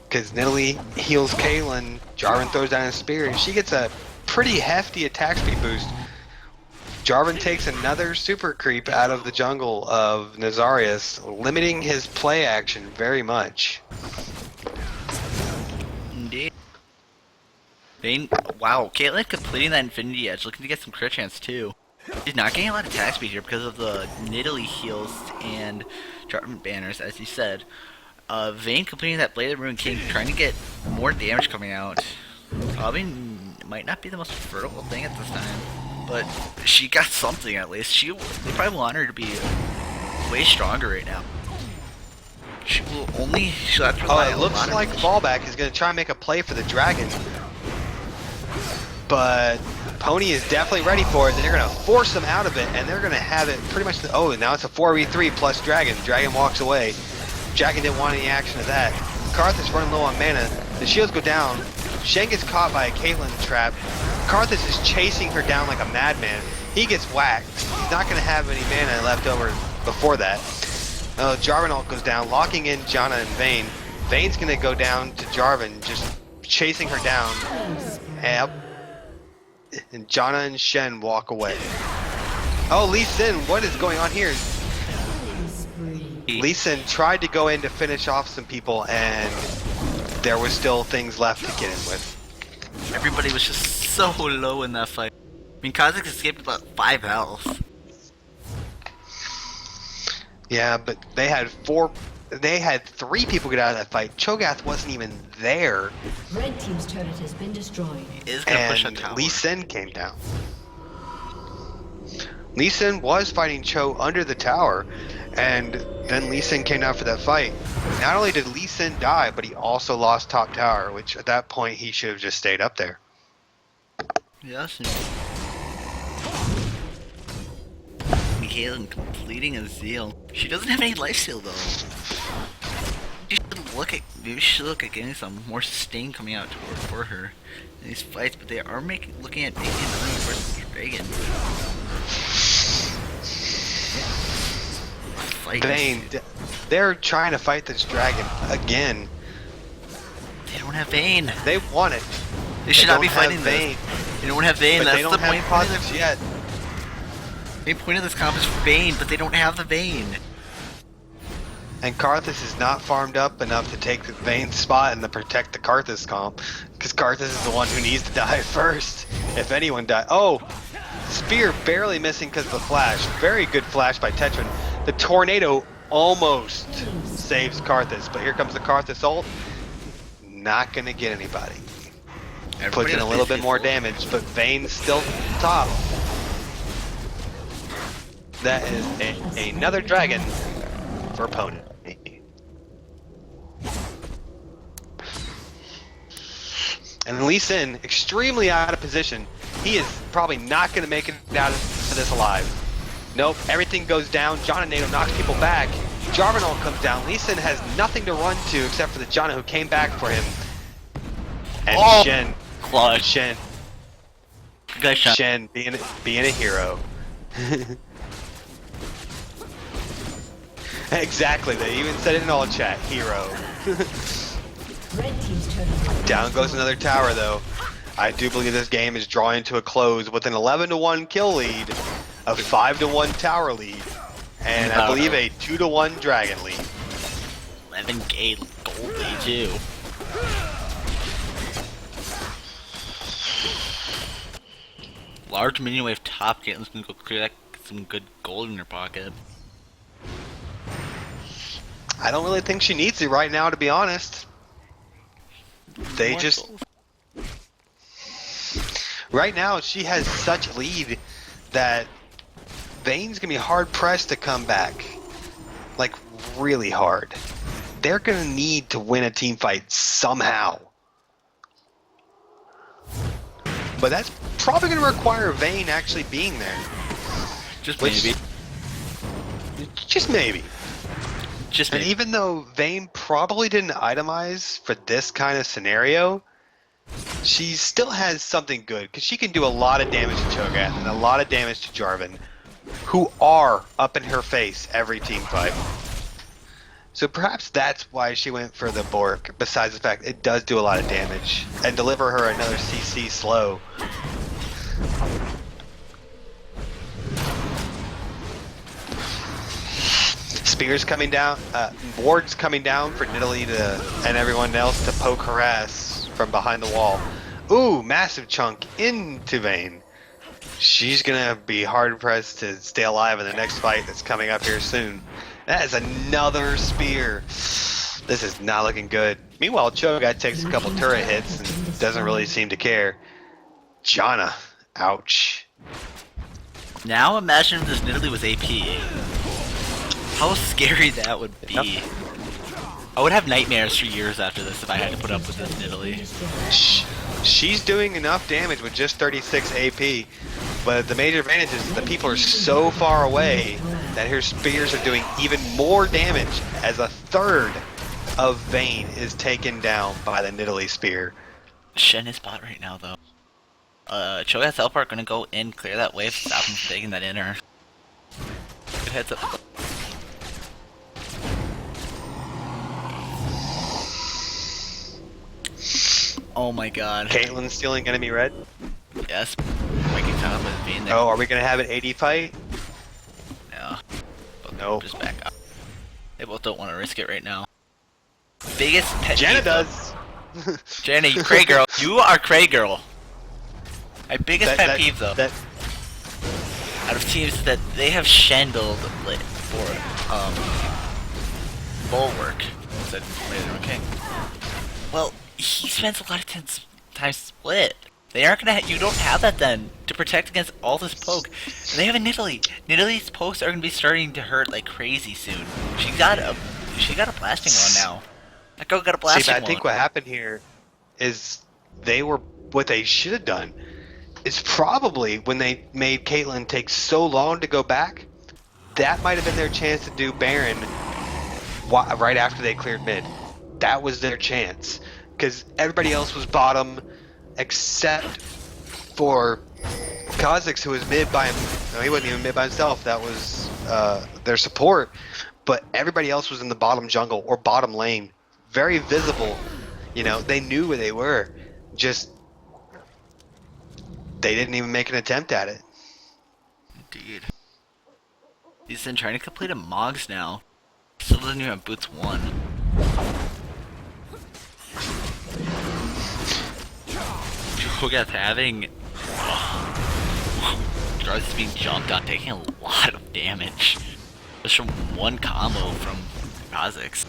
Because Nidalee heals Caitlyn, Jarvan throws down a spear, and she gets a pretty hefty attack speed boost. Jarvan takes another super creep out of the jungle of Nazarius, limiting his play action very much. Indeed. Wow, Caitlyn completing that Infinity Edge, looking to get some crit chance too. She's not getting a lot of attack speed here because of the Nidalee heals and Jarvan banners, as you said. Vayne completing that Blade of the Ruined King, trying to get more damage coming out. Probably might not be the most fertile thing at this time, but she got something at least. They probably want her to be way stronger right now. She'll have to rely It looks like Fallback is going to try and make a play for the dragon. But Pony is definitely ready for it. They're going to force him out of it, and they're going to have it pretty much. Oh, now it's a 4v3 plus Dragon. Dragon walks away. Dragon didn't want any action of that. Karthus running low on mana. The shields go down. Shen gets caught by a Caitlyn trap. Karthus is chasing her down like a madman. He gets whacked. He's not going to have any mana left over before that. Jarvan ult goes down, locking in Janna and Vayne. Vayne's going to go down to Jarvan, just chasing her down. And Janna and Shen walk away. Oh, Lee Sin, what is going on here? Lee Sin tried to go in to finish off some people, and there was still things left to get in with. Everybody was just so low in that fight. I mean, Kha'Zix escaped about 5 health. Yeah, but they had 3 people get out of that fight. Cho'Gath wasn't even there. Red team's turret has been destroyed. Is gonna push a And tower. Lee Sin came down. Lee Sin was fighting Cho under the tower, and then Lee Sin came down for that fight. Not only did Lee Sin die, but he also lost top tower, which at that point he should have just stayed up there. Yes. Caitlyn completing a Zeal. She doesn't have any lifesteal though. Maybe she should look at getting some more sustain coming out for her in these fights, but they are looking at making another versus Dragon. Vayne, they're trying to fight this dragon again. They don't have Vayne. They want it. They should not be don't have fighting Vayne, this. They don't have Vayne. but That's they don't the have point. Kha'Zix yet. The main point of this comp is Vayne, but they don't have the Vayne. And Karthus is not farmed up enough to take the Vayne's spot and to protect the Karthus comp, because Karthus is the one who needs to die first. If anyone dies. Oh! Spear barely missing because of the flash. Very good flash by Tetran. The tornado almost saves Karthus, but here comes the Karthus ult. Not gonna get anybody. Puts in a little bit more damage, but Vayne's still top. That is another dragon for Pony. And Lee Sin, extremely out of position. He is probably not going to make it out of this alive. Nope, everything goes down. Janna Nato knocks people back. Jarvan ult comes down. Lee Sin has nothing to run to except for the Janna who came back for him. And Shen. Clutch. Shen. Good shot. Shen being a hero. Exactly, they even said it in all chat. Hero. Red team's turret has been Down goes destroyed. another tower though. I do believe this game is drawing to a close with an 11-1 kill lead, a 5-1 tower lead, and I believe a 2-1 dragon lead. 11k gold lead too. Large minion wave top. Caitlyn's gonna go clear that, get some good gold in her pocket. I don't really think she needs it right now, to be honest. They More just gold. right now she has such a lead that Vayne's gonna be hard pressed to come back, like really hard. They're gonna need to win a team fight somehow, but that's probably gonna require Vayne actually being there. Just Which- maybe. Just maybe. Just And maybe. even though Vayne probably didn't itemize for this kind of scenario, she still has something good because she can do a lot of damage to Cho'Gath and a lot of damage to Jarvan who are up in her face every team fight. So perhaps that's why she went for the Bork, besides the fact it does do a lot of damage. And deliver her another CC slow. Spears coming down, wards coming down for Nidalee and everyone else to poke harass from behind the wall. Ooh, massive chunk into Vayne. She's gonna be hard pressed to stay alive in the next fight that's coming up here soon. That is another spear. This is not looking good. Meanwhile, Cho'Gath takes a couple turret hits and doesn't really seem to care. Janna, ouch. Now imagine if this Nidalee was AP. How scary that would be. Yep. I would have nightmares for years after this if I had to put up with this Nidalee. She's doing enough damage with just 36 AP, but the major advantage is the people are so far away that her spears are doing even more damage as a third of Vayne is taken down by the Nidalee spear. Shen is bot right now though. Cho'Gath Elpar gonna go in, clear that wave, stop him from taking that inner. Good heads up. Oh my god. Caitlyn stealing enemy red? Yes. Waking time with Vayne there. Oh, are we gonna have an AD fight? No. But no. Just back up. They both don't want to risk it right now. Biggest pet Janna peeve, does! Janna, you cray girl. You are cray girl. My biggest pet peeve though, out of teams that they have Shandled for Bulwark. Said later, okay. Well, he spends a lot of time split. They aren't gonna. You don't have that then to protect against all this poke. And they have a Nidalee. Nidalee's pokes are gonna be starting to hurt like crazy soon. She got a blasting one now. That girl got a blasting one. See, but I think what happened here is what they should have done is probably when they made Caitlyn take so long to go back, that might have been their chance to do Baron right after they cleared mid. That was their chance. Because everybody else was bottom except for Kha'Zix, who was mid by him. No, he wasn't even mid by himself. That was their support. But everybody else was in the bottom jungle or bottom lane. Very visible. You know, they knew where they were. Just, they didn't even make an attempt at it. Indeed. He's been trying to complete a Mogs now. Still doesn't even have Boots 1. Cho'Gath having Jarvis being jumped on, taking a lot of damage just from one combo from Kha'Zix.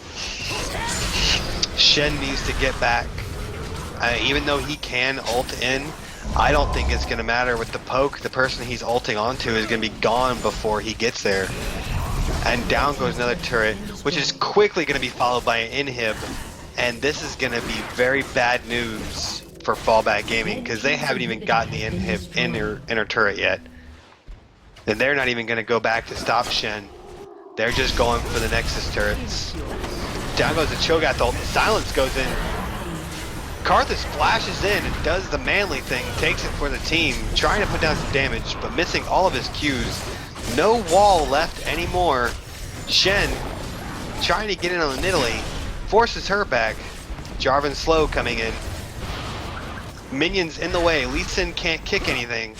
Shen needs to get back. Even though he can ult in, I don't think it's going to matter with the poke. The person he's ulting onto is going to be gone before he gets there. And down goes another turret, which is quickly going to be followed by an inhib. And this is going to be very bad news for Fallback Gaming, because they haven't even gotten the inner turret yet. And they're not even going to go back to stop Shen. They're just going for the Nexus turrets. Down goes the Cho'Gath ult. Silence goes in. Karthus flashes in and does the manly thing, takes it for the team, trying to put down some damage, but missing all of his Qs. No wall left anymore. Shen, trying to get in on the Nidalee, forces her back. Jarvan slow coming in. Minions in the way. Lee Sin can't kick anything.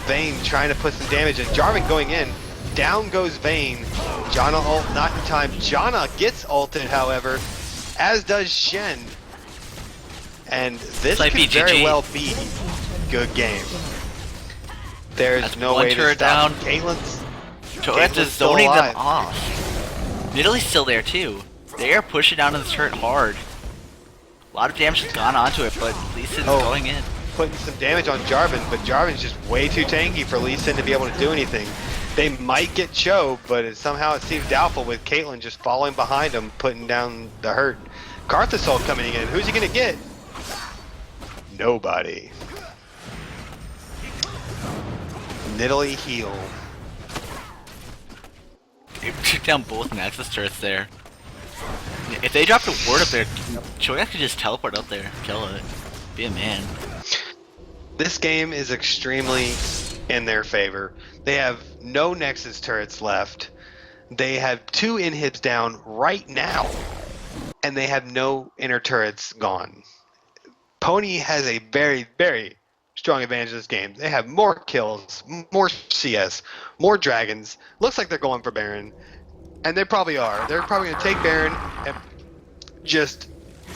Vayne trying to put some damage in. Jarvan going in. Down goes Vayne. Janna ult not in time. Janna gets ulted, however, as does Shen. And this could very well be good game. There's no way to stop Caitlyn's. Cho'Gath is zoning them off. Nidalee's still there too. They are pushing down to the turret hard. A lot of damage has gone onto it, but Lee Sin's going in. Putting some damage on Jarvan, but Jarvan's just way too tanky for Lee Sin to be able to do anything. They might get Cho, but somehow it seems doubtful with Caitlyn just following behind him, putting down the hurt. Karthus ult coming in. Who's he gonna get? Nobody. Nidalee heal. They took down both Nexus turrets there. If they dropped a ward up there, Cho'Gath could just teleport up there, kill it, be a man. This game is extremely in their favor. They have no Nexus turrets left. They have 2 inhibs down right now, and they have no inner turrets gone. Pony has a very, very strong advantage in this game. They have more kills, more CS, more dragons. Looks like they're going for Baron, and they probably are. They're probably going to take Baron and just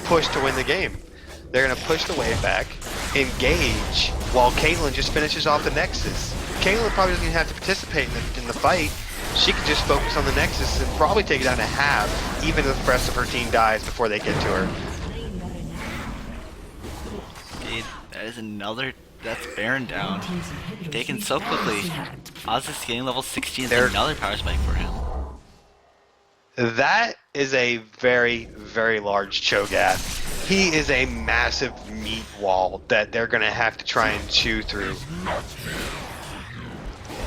push to win the game. They're going to push the wave back, engage, while Caitlyn just finishes off the Nexus. Caitlyn probably doesn't even have to participate in the fight. She can just focus on the Nexus and probably take it down to half, even if the rest of her team dies before they get to her. Okay, that is another. That's Baron down. Taken so quickly. Oz is getting level 16 is another power spike for him. That is a very, very large Cho'Gath. He is a massive meat wall that they're going to have to try and chew through.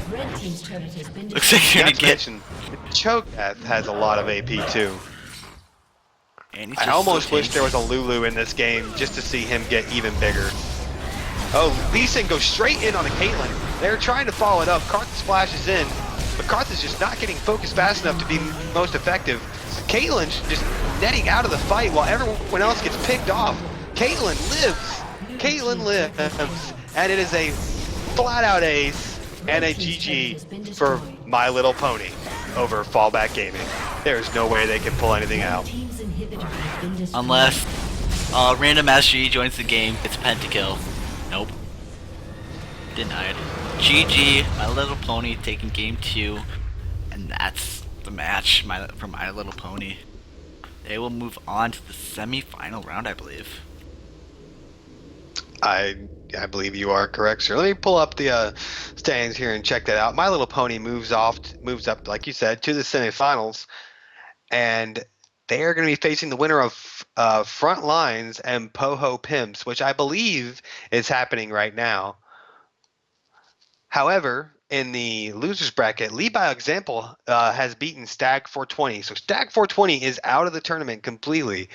Red team's turret has been Looks like you're Not gonna to get. mention, Cho'Gath has a lot of AP too. And he's I just almost so wish there was a Lulu in this game just to see him get even bigger. Oh, Lee Sin goes straight in on the Caitlyn. They're trying to follow it up. Karthus splashes in, but Karthus just not getting focused fast enough to be most effective. Caitlyn's just netting out of the fight while everyone else gets picked off. Caitlyn lives. Caitlyn lives. And it is a flat-out ace and a GG for My Little Pony over Fallback Gaming. There's no way they can pull anything out. Team's inhibitor has been destroyed. Unless random Master Yi joins the game, it's pentakill. Nope. Denied. GG, My Little Pony taking game 2, and that's the match for My Little Pony. They will move on to the semi-final round, I believe. I believe you are correct, sir. Let me pull up the standings here and check that out. My Little Pony moves up, like you said, to the semifinals, and they are going to be facing the winner of Front Lines and Poho Pimps, which I believe is happening right now. However, in the losers bracket, Lead by Example has beaten Stag 420, so Stag 420 is out of the tournament completely.